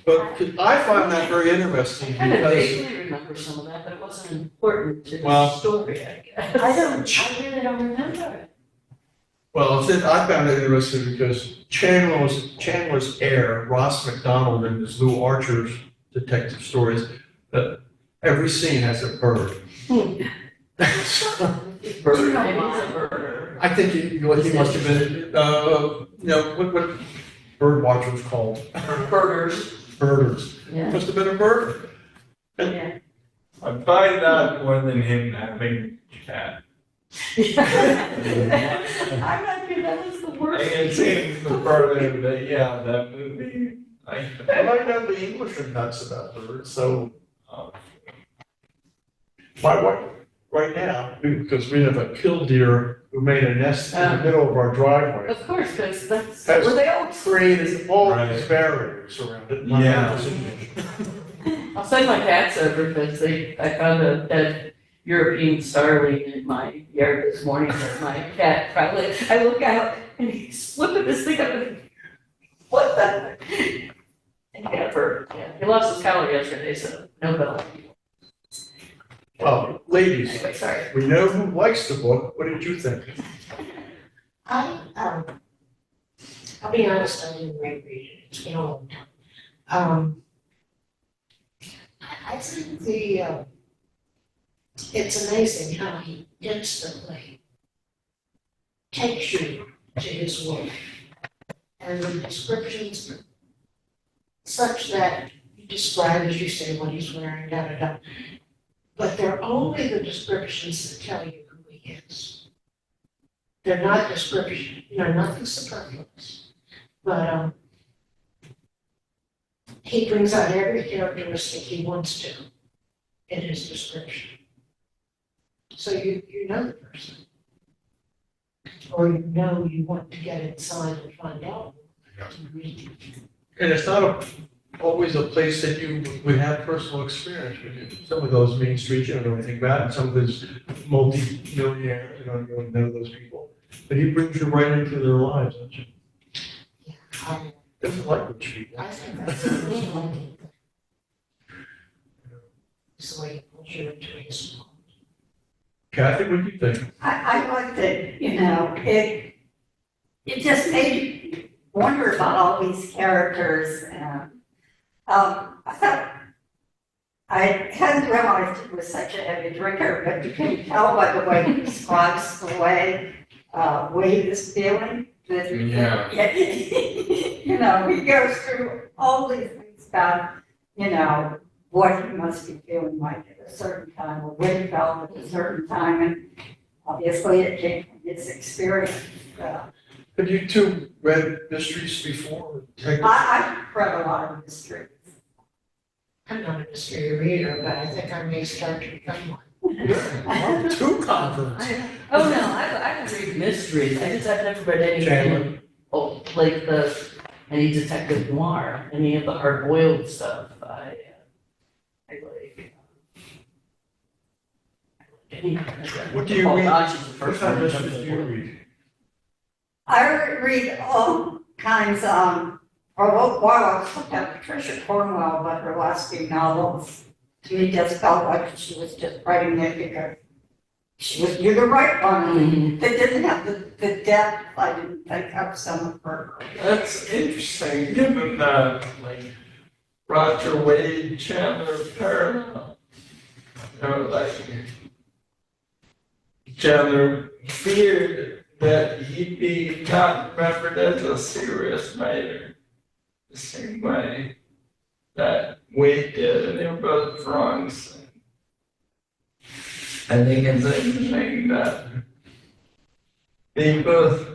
But I find that very interesting I kind of because, vaguely remember some of that, but it wasn't important to the Well- story, I guess. I really don't remember it. well, I found it interesting because Chandler's heir, Ross McDonald, in his Lou Archer's detective stories, that every scene has a bird. Bird, maybe he's a birder. I think he must have been, what bird watchers called? Birders, Birders. yeah. Must have been a bird. Yeah. I find that more than him having a cat. I'm not kidding, that was the I worst. can see the further, but yeah, that movie, I know the English are nuts about birds, so my wife, right now, because we have a killdeer who made a nest in the middle of our driveway, Of course, because that's Has- where they all. created all Right. these barriers around it. Yeah. I'll send my cats over because I found a dead European starling in my yard this morning that my cat probably, I look out and he's flipping this thing up and what the? And he got a bird, yeah. He lost his collar yesterday, so no bill. Well, ladies, Anyway, sorry. we know who likes the book. What did you think? I'll be honest, I didn't reread it, it's been a long time. I think it's amazing how he instantly takes you to his work. and the descriptions such that you describe, as you say, what he's wearing, da, da, da. But they're only the descriptions that tell you who he is. They're not descriptions, nothing superfluous. But he brings out every characteristic he wants to in his description. So you know the person. Or you want to get inside and find out. And it's not always a place that you would have personal experience with. Some of those main streets, you don't know anything about, and some of those multi-millionaire, you don't know those people. But he brings you right into their lives, don't you? Yeah. Doesn't like rich people. I think that's the way he pulls you into his world. Kathy, what do you think? I liked it, it just made you wonder about all these characters and, I thought, I hadn't realized he was such a heavy drinker, but you can tell by the way he describes the way he is feeling. That, Yeah. He goes through all these things about, what he must be feeling like at a certain time, or what he felt at a certain time, and obviously it came from his experience. Have you two read mysteries before? I've read a lot of mysteries. I'm not a mystery reader, but I think I may start to become one. Two converts. Oh, no, I don't read mysteries, I've never read Chandler. anything, like any detective noir, any of the hard-boiled stuff, I like. What do you read? Gosh, it's the What first kind one of that mysteries do you read? I read all kinds, for a while I was looking at Patricia Cornwell, but her last few novels, to me, just felt like she was just writing it because she was the right one. They didn't have the depth, I didn't think, of some of her. That's interesting, given that, Roger Wade, Chandler parallel. Chandler feared that he'd be not remembered as a serious writer, the same way that Wade did, and they were both wrong. So I think it's interesting that they both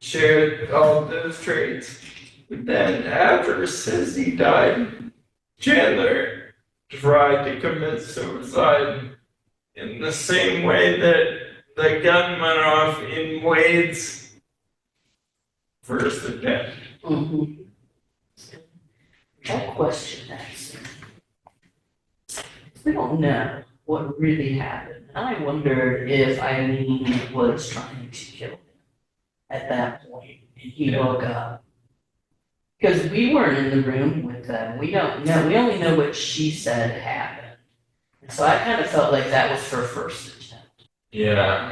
shared all of those traits. But then after Sissy died, Chandler tried to commit suicide in the same way that the gun went off in Wade's first attempt. That question is, we don't know what really happened. I wonder if Eileen was trying to kill him at that point, and he woke up. Because we weren't in the room with them, we don't know, we only know what she said happened. And so I kind of felt like that was her first attempt. Yeah.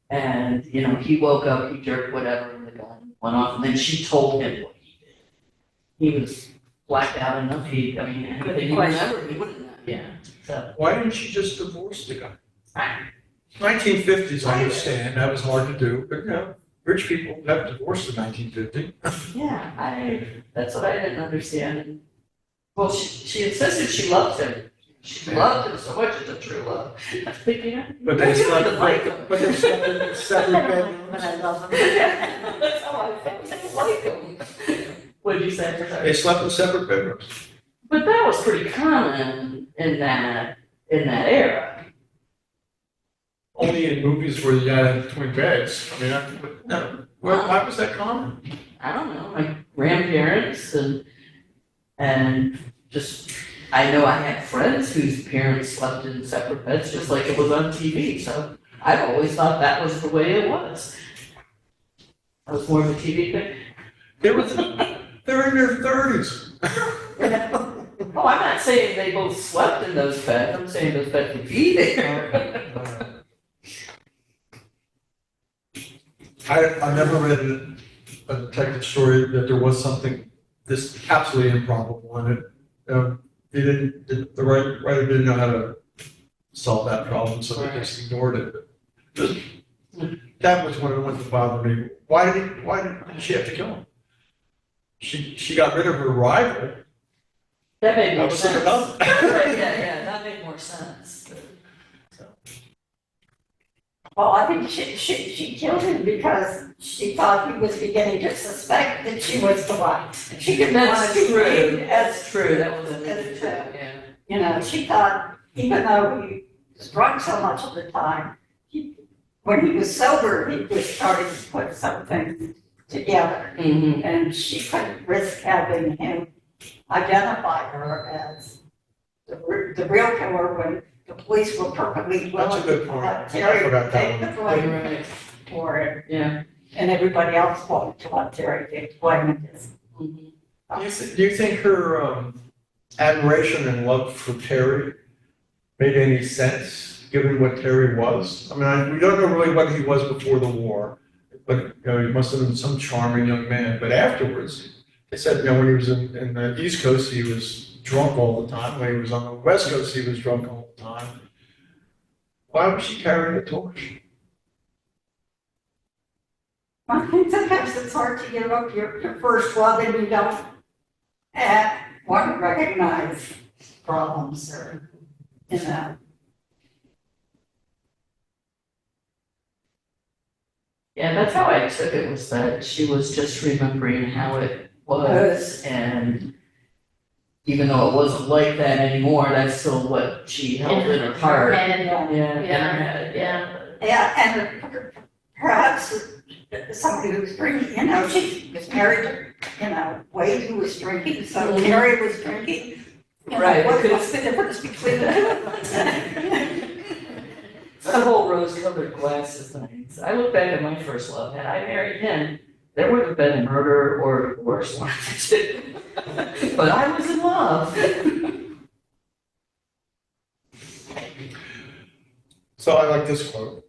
And he woke up, he jerked whatever, and the gun went off, and then she told him what he did. He was blacked out enough, anything he remembered, he wouldn't know, yeah, so. Why didn't she just divorce the guy? 1950s, I understand, that was hard to do, but rich people never divorced in 1950. Yeah, that's what I didn't understand. Well, she insisted she loved him. She loved him so much, it's a true love. But they Maybe I slept, didn't like him. but they slept in separate bedrooms. But I love him. That's how I felt, I didn't like him. What'd you say? They slept in separate bedrooms. But that was pretty common in that era. Only in movies where you gotta have twin beds. Why was that common? I don't know, my grandparents and just, I know I had friends whose parents slept in separate beds, just like it was on TV, so I've always thought that was the way it was. That was more of a TV thing. They're in their 30s. Oh, I'm not saying they both slept in those beds, I'm saying those beds would be there. I never read a detective story that there was something this absolutely improbable in it. The writer didn't know how to solve that problem, so they just ignored it. that was one of the ones that bothered me. Why did she have to kill him? She got rid of her rival. That made That more was sense. enough. Yeah, that made more sense. So, Well, I think she killed him because she thought he was beginning to suspect that she was the one. She didn't want That's to be true, named that's true, that was as, yeah. you know, she thought, even though he was drunk so much of the time, when he was sober, he was starting to put something together. Mm-hmm. And she couldn't risk having him identify her as the real killer when the police were perfectly That's a willing good to point. let I Terry forgot take that the one. blame Right, for it. yeah. And everybody else wanted to let Terry take the blame of this. Mm-hmm. Do you think her admiration and love for Terry made any sense, given what Terry was? I mean, we don't know really what he was before the war, but he must have been some charming young man. But afterwards, they said, when he was in the East Coast, he was drunk all the time. When he was on the West Coast, he was drunk all the time. Why was she carrying the torch? I think sometimes it's hard to give up your first love and you don't want to recognize problems or, you know. Yeah, that's how I took it, was that she was just remembering how it was, and even though it wasn't like that anymore, that's still what she held in her heart. head, Yeah, in her head, yeah. Yeah, and perhaps somebody who was drinking, you know, she was married to, Wade who was drinking, so Terry was drinking. You know, Right. What's the difference between the two of them? The whole rose-colored glasses things. I look back at my first love. Had I married him, there would have been a murder or worse one to do. But I was in love. So I like this quote.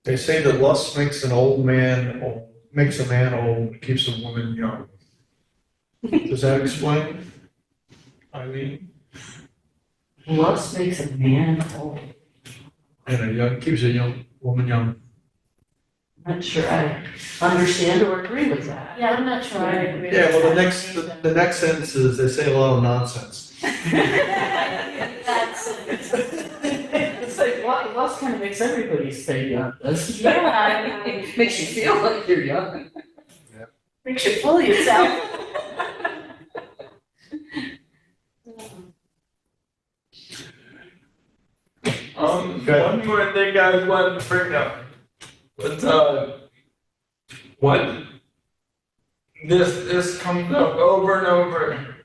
They say that lust makes a man old, keeps a woman young. Does that explain? Eileen? Lust makes a man old. And keeps a young woman young. Not sure I understand or agree with that. Yeah, I'm not sure I agree. Yeah, well, with the next sentence is, they say a lot of nonsense. That's, It's like, lust kind of makes everybody stay young, doesn't it? yeah, I mean, Makes you feel like you're young. makes you fool yourself. One more thing I wanted to bring up was, what this comes up over and over.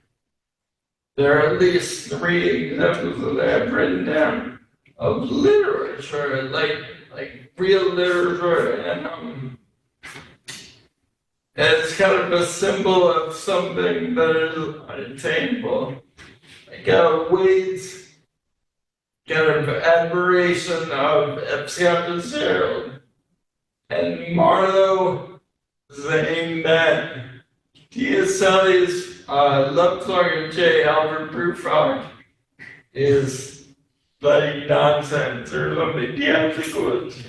There are at least 3 examples that I've written down of literature, like real literature, and it's kind of a symbol of something that is unattainable. Like Wade's kind of admiration of Fitzgerald, and Marlowe saying that T.S. Eliot's love song of J. Albert Prufrock is bloody nonsense or something. Do you have the quotes?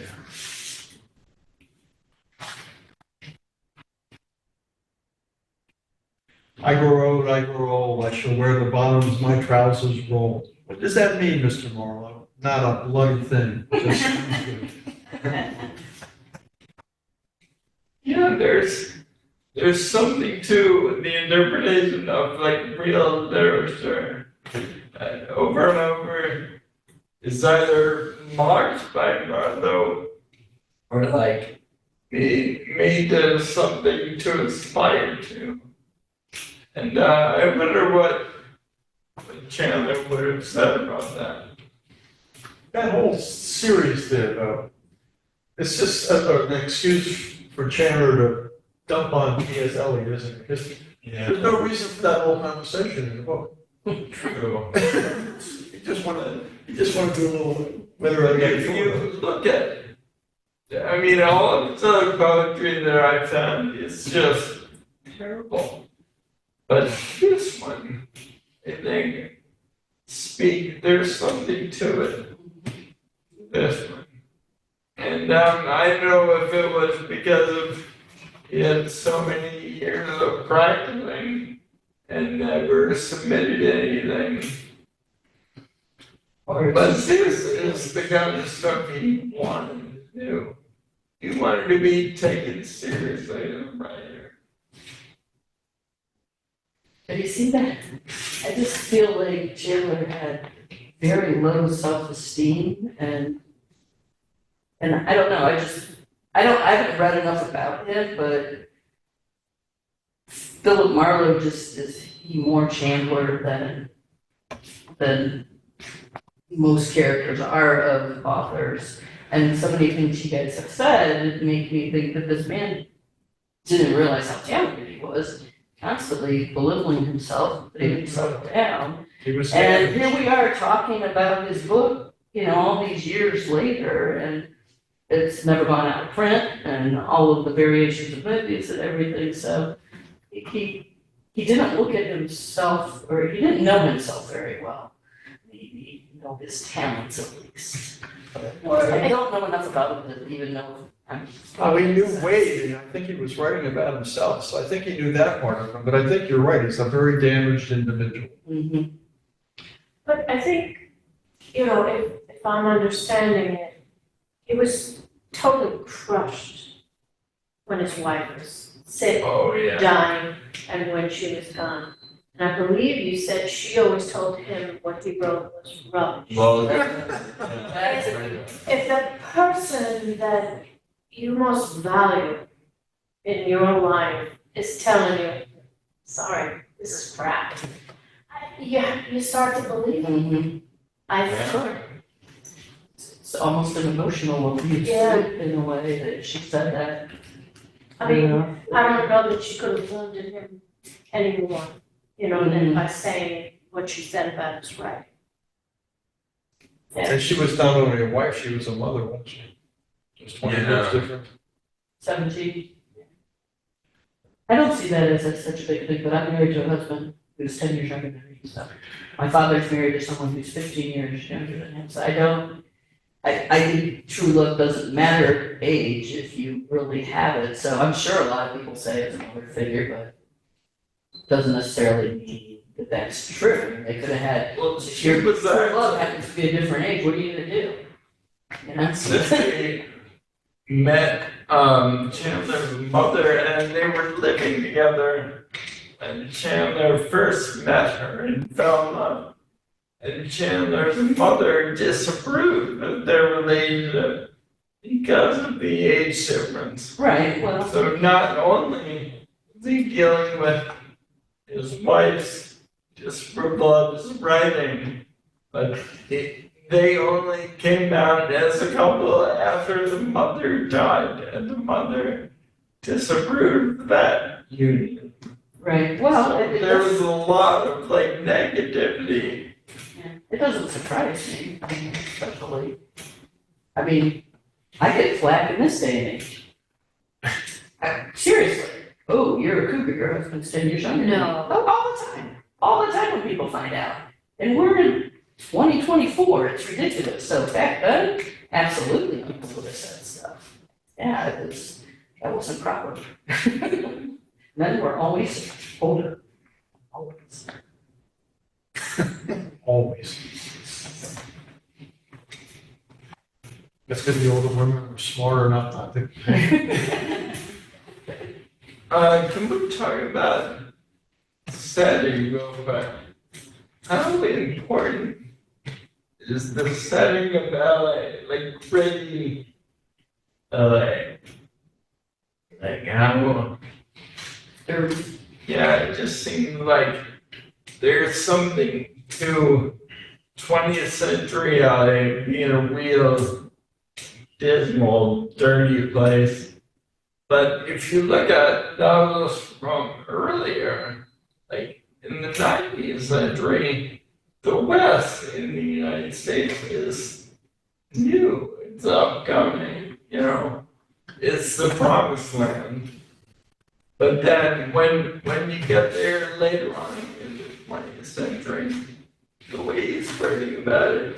I grow old, I shall wear the bottoms my trousers roll. What does that mean, Mr. Marlowe? Not a bloody thing, just sounds good. Yeah, there's something to the interpretation of like real literature. Over and over is either mocked by Marlowe or like made as something to aspire to. And I wonder what Chandler would have said about that. That whole series there, though, it's just an excuse for Chandler to dump on T.S. Eliot, isn't it? Because there's no reason for that whole conversation in the book. True. He just wanted to do a little, whether I get If you look at it, I mean, all of the poetry that I found is just terrible. But this one, I think, there's something to it. This one. And I don't know if it was because of he had so many years of practicing and never submitted anything. But this is the kind of stuff he wanted to do. He wanted to be taken seriously as a writer. Have you seen that? I just feel like Chandler had very low self-esteem and I don't know, I haven't read enough about him, but Philip Marlowe just is he more Chandler than most characters are of authors. And so many things you guys have said make me think that this man didn't realize how talented he was, constantly belittling himself, putting himself down. He was. And here we are talking about his book, all these years later, and it's never gone out of print, and all of the variations of movies and everything. So he didn't look at himself, or he didn't know himself very well. He know his talents at least. I don't know enough about him to even know. Oh, he knew Wade, and I think he was writing about himself, so I think he knew that part of him, but I think you're right, he's a very damaged individual. Mm-hmm. But I think, if I'm understanding it, he was totally crushed when his wife was sick, Oh, yeah. dying, and when she was gone. And I believe you said she always told him what he wrote was rubbish. Well, If the person that you most value in your life is telling you, sorry, this is crap, you start to believe it. Mm-hmm. I It's almost an emotional abuse Yeah. in a way that she said that. mean, I don't know that she could have wounded him anymore, than by saying what she said about his writing. And she was not only a wife, she was a mother, wasn't she? It was 20 years Yeah. different. 17. I don't see that as such a big thing, but I'm married to a husband who's 10 years younger than me, so. My father's married to someone who's 15 years younger than him, so I think true love doesn't matter age if you really have it, so I'm sure a lot of people say it's a mother figure, but it doesn't necessarily mean that that's true. They could have had, well, if she your was true love happens to be a different age, what are you gonna do? They met Chandler's mother and they were living together. And Chandler first met her and fell in love. And Chandler's mother disapproved of their relationship because of the age difference. Right, well. So not only is he dealing with his wife's disapproval of his writing, but they only came out as a couple after the mother died, and the mother disapproved of that union. Right, well, So there was a lot of negativity. it doesn't surprise me, especially. I mean, I get flack in this day and age. Seriously. Oh, you're a cougar, your husband's 10 years younger. No. Oh, all the time when people find out. And we're in 2024, it's ridiculous. So back then, absolutely people would have said stuff. Yeah, that wasn't proper. Men were always older. Always. Always. That's because the older women were smarter enough not to. Can we talk about setting real quick? How important is the setting of LA, gritty LA? How, yeah, it just seems like there's something to 20th century LA being a real dismal, dirty place. But if you look at novels from earlier, in the 19th century, the West in the United States is new, it's upcoming, it's the promised land. But then when you get there later on in the 20th century, the way he's writing about it,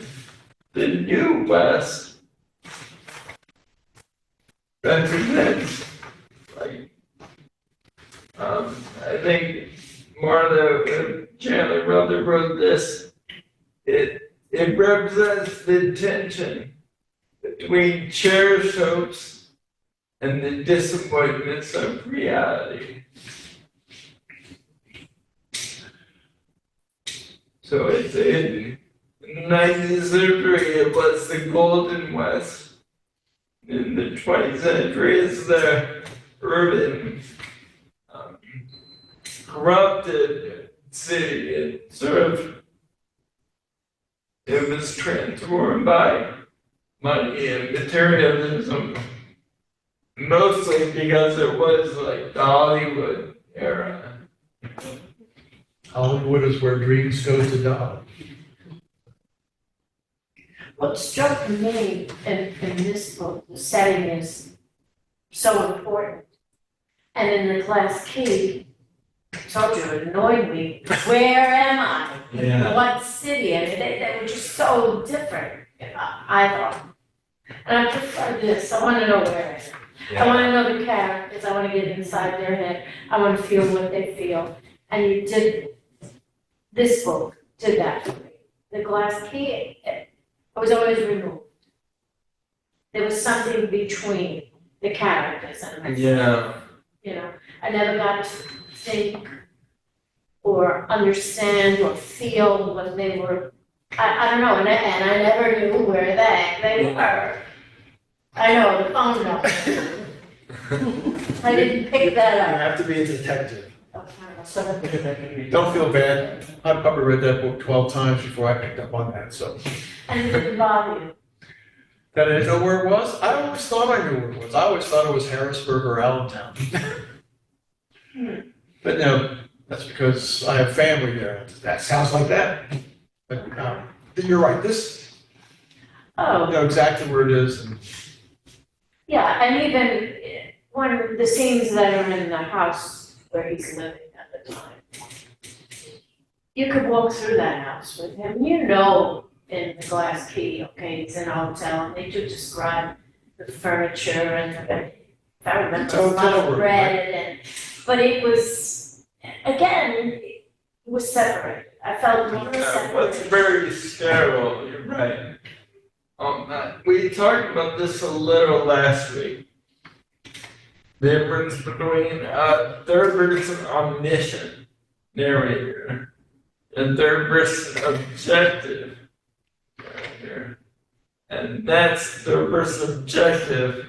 the new West represents, like, I think Martha Chandler Brother wrote this. It represents the tension between cherished hopes and the disappointments of reality. So it's in the 19th century, it was the Golden West. In the 20th century, it's the urban, corrupted city. It was transformed by money and materialism, mostly because it was like the Hollywood era. Hollywood is where dreams go to die. What struck me in this book, the setting is so important. And in the Glass Key, I told you it annoyed me. Where am I? Yeah. What city? I mean, they were just so different, I thought. And I prefer this. I want to know where I am. I want to know the characters. I want to get inside their head. I want to feel what they feel. And you did, this book did that for me. The Glass Key, I was always removed. There was something between the characters and myself. Yeah. You know, I never got to think or understand or feel what they were. I don't know, and I never knew where they were. I know the phone number. I didn't pick that You up. have to be a detective. Okay. Don't feel bad. I've probably read that book 12 times before I picked up on that, so. And it didn't bother you. That I didn't know where it was? I always thought I knew where it was. I always thought it was Harrisburg or Allentown. But no, that's because I have family there. That sounds like that. But you're right, this, Oh. I know exactly where it is. And Yeah, and even one of the scenes that are in the house where he's living at the time. You could walk through that house with him, you know, in the Glass Key, okay, he's in a hotel, and they do describe the furniture and if I remember, It's a a lot hotel of room, bread but it was, again, it was separated. I felt more It was separated. very sterile, you're right. We talked about this a little last week. The difference between a third person omniscient narrator and third person objective narrator. And that's third person objective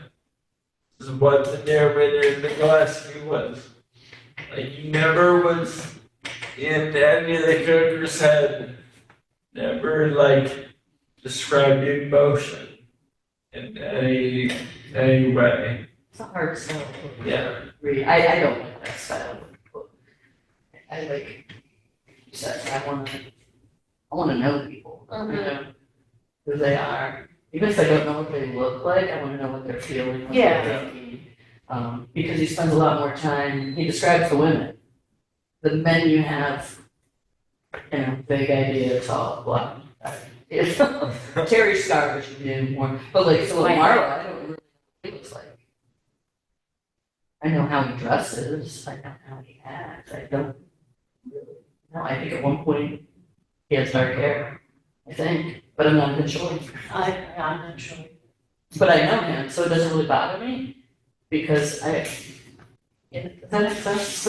is what the narrator in the Glass Key was. Like, he never was in any of the characters' head, never like described emotion in any way. It's a hard style to Yeah. read. I don't like that style of book. I like, you said, I wanna know people, you know, who they are. Even if I don't know what they look like, I wanna know what they're feeling, what Yeah. they're thinking. Because he spends a lot more time, he describes the women. The men you have, you know, vague idea, it's all blah. You know, Terry Scarfish you knew more, but like Philip Marlowe, I don't really know what he looks like. I know how he dresses, I know how he acts, I don't really know. I think at one point he has dark hair, I think, but I'm not even sure. I'm not sure. But I know him, so it doesn't really bother me because yeah, that's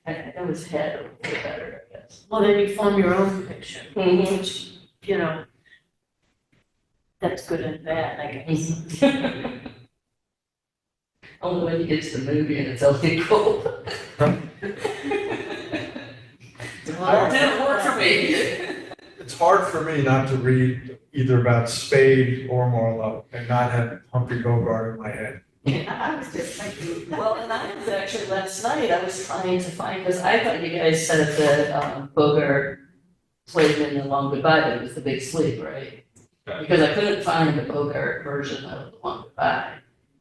I know his head a little bit better, I guess. Well, then you form your own picture, Mhm. which, you know, that's good and bad, I guess. Only when you get to the movie and it's illegal. Well, it didn't work for me. it's hard for me not to read either about Spade or Marlowe and not have Humphrey Bogart in my head. I was just thinking, well, and I was actually last night, I was trying to find, because I thought you guys said that Bogart played in The Long Goodbye, but it was The Big Sleep, right? Because I couldn't find the Bogart version of The Long Goodbye.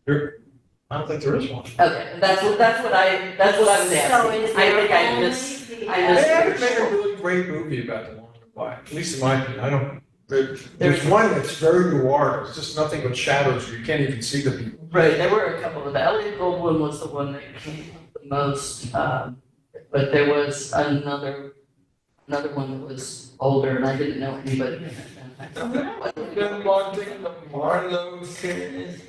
I don't think there is one. Okay, that's what I was asking. So is I there think I only missed, the- I They missed- haven't made a really great movie about the Long Goodbye, at least in my opinion. I don't, there's one that's very noir, it's just nothing but shadows, you can't even see the people. Right, there were a couple of, the Elliott Gold one was the one that came up the most, but there was another one that was older, and I didn't know anybody in it. I've been watching the Marlowe series.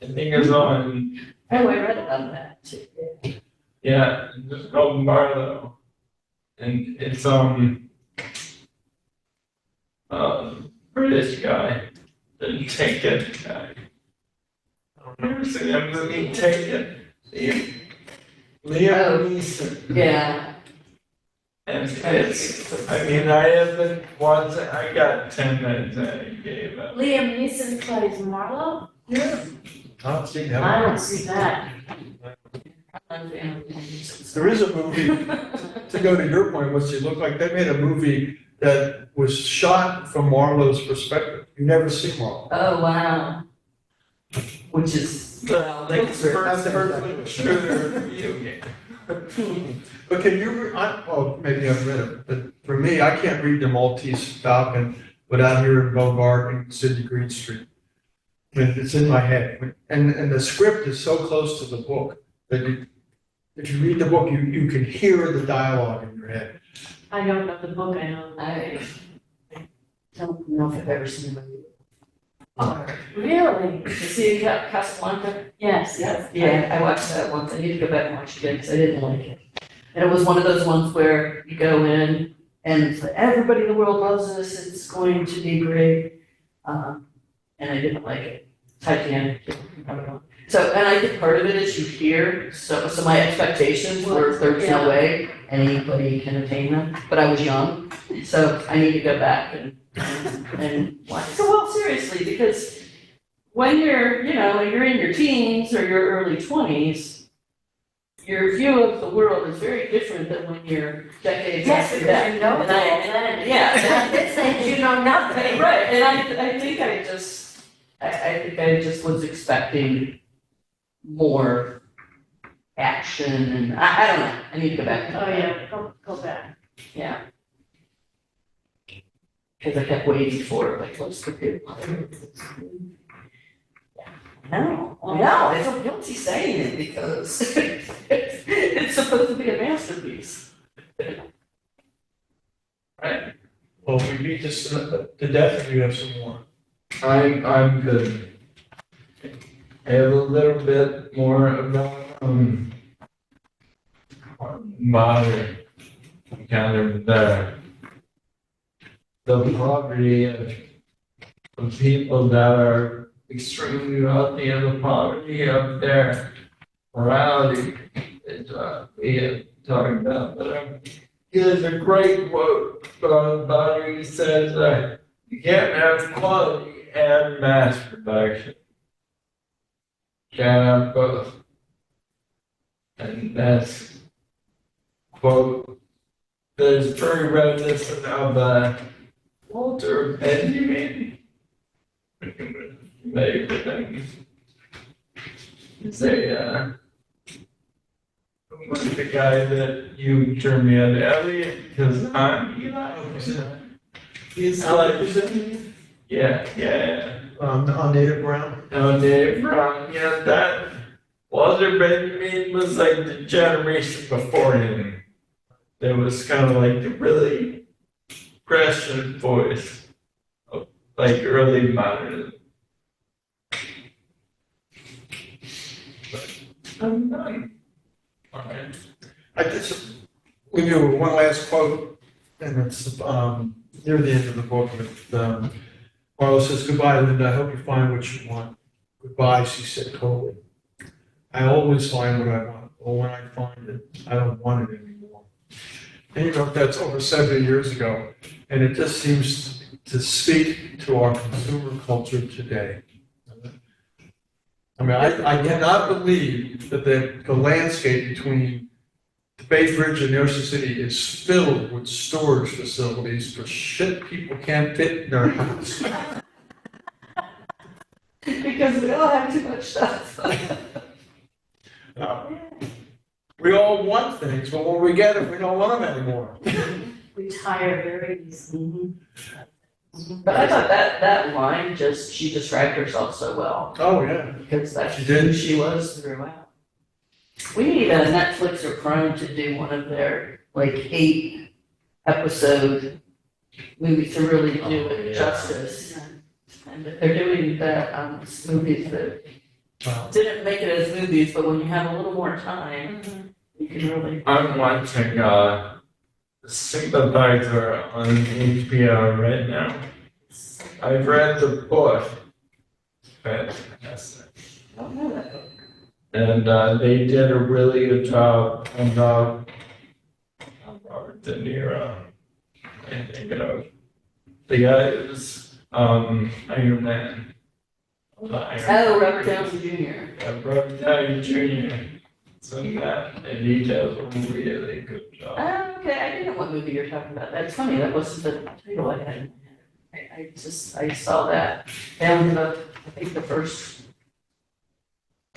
I think it's on, Oh, I read about that too. yeah, it's called Marlowe. And it's British guy, the Taken guy. I don't know, seen that movie Taken? Liam Neeson. Yeah. And it's, I mean, I haven't watched it, I got 10 minutes and I gave up. Liam Neeson plays Marlowe? Yeah. I don't see I that. don't see that. There is a movie, to go to your point, what's it look like? They made a movie that was shot from Marlowe's perspective. You never see Marlowe. Oh, wow. Which is, well, they That's the first Shooter video game. But can you, well, maybe I've read it, but for me, I can't read the Maltese Falcon without hearing Bogart and Sidney Greenstreet. I mean, it's in my head. And the script is so close to the book that if you read the book, you can hear the dialogue in your head. I don't know the book, I know. I don't know if I've ever seen the movie. Really? You see Casablanca? Yes, yes. Yeah, I watched that once. I need to go back and watch it again because I didn't like it. And it was one of those ones where you go in and it's like, everybody in the world loves this, it's going to be great. And I didn't like it. Titanic. So, and I think part of it is you hear, so my expectations were there's no way anybody can attain them, but I was young, so I need to go back and watch it. So, well, seriously, because when you're, you're in your teens or your early 20s, your view of the world is very different than when you're decades Yes, after that. because you know And it all I- then. Yeah. This age, you know nothing. Right, and I think I think I just was expecting more action, and I don't know, I need to go back. Oh, yeah, go back. Yeah. Because I kept waiting for it, like, what's the good one? No, I don't guilty saying it because it's supposed to be a masterpiece. Right? Well, we beat this to death if you have some more. I'm good. I have a little bit more about modern kind of the poverty of people that are extremely wealthy and the poverty of their morality that we have talked about. But he has a great quote about it. He says you can't have quality and mass production. Can't have both. And that's quote that is very reminiscent of Walter Benjamin. Maybe he's who's the guy that you turned me on to Elliot because I'm Eli. He's like, yeah. On Native Brown. No, Dave Brown, yeah, that Walter Benjamin was like the generation before him. There was kind of like the really Christian voice of like early modernism. But I'm done. All right. We do one last quote, and it's near the end of the book. But Marlo says, "Goodbye, Linda. I hope you find what you want." "Goodbye," she said coldly. "I always find what I want, but when I find it, I don't want it anymore." And you know, that's over 70 years ago, and it just seems to speak to our consumer culture today. I mean, I cannot believe that the landscape between the Bay Bridge and Ocean City is filled with storage facilities for shit people can't fit in their house. Because we all have too much stuff. We all want things, but when we get them, we don't want them anymore. We tire very easily. But I thought that line she described herself so well, Oh, yeah. because that's She did. who she was throughout. We need a Netflix or Prime to do one of their, like, 8-episode movies to really do it yeah. justice. And they're doing that, movies that Wow. didn't make it as movies, but when you have a little more time, you can really. I'm watching Sympathizer on HBO right now. I've read the book. Fantastic. I don't know that book. And they did a really good job on Robert De Niro. I think of the guy who's Iron Man. Oh, Robert Downey Jr. Robert Downey Jr. So that, and he does a really good job. Oh, okay, I didn't know what movie you're talking about. That's funny, that wasn't the title I had in my head. I saw that. They ended up, I think the first,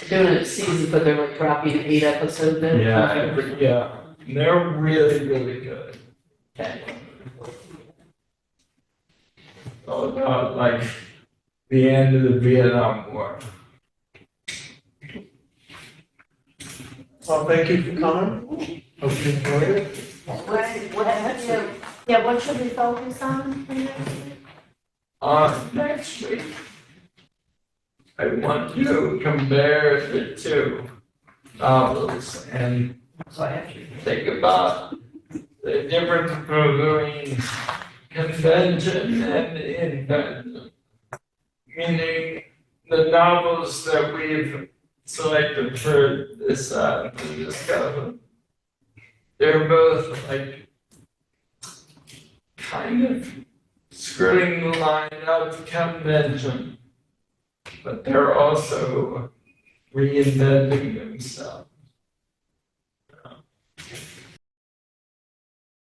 doing it season, but they're like dropping 8 episodes in. Yeah, they're really, really good. Okay. All about like the end of the Vietnam War. Well, thank you for coming. Hope you enjoyed it. What should we focus on for next week? Next week, I want you to compare the two novels and So I have to. think about the difference between convention and invention. Meaning the novels that we've selected for this discussion, they're both like kind of skirting the line of convention, but they're also reinventing themselves.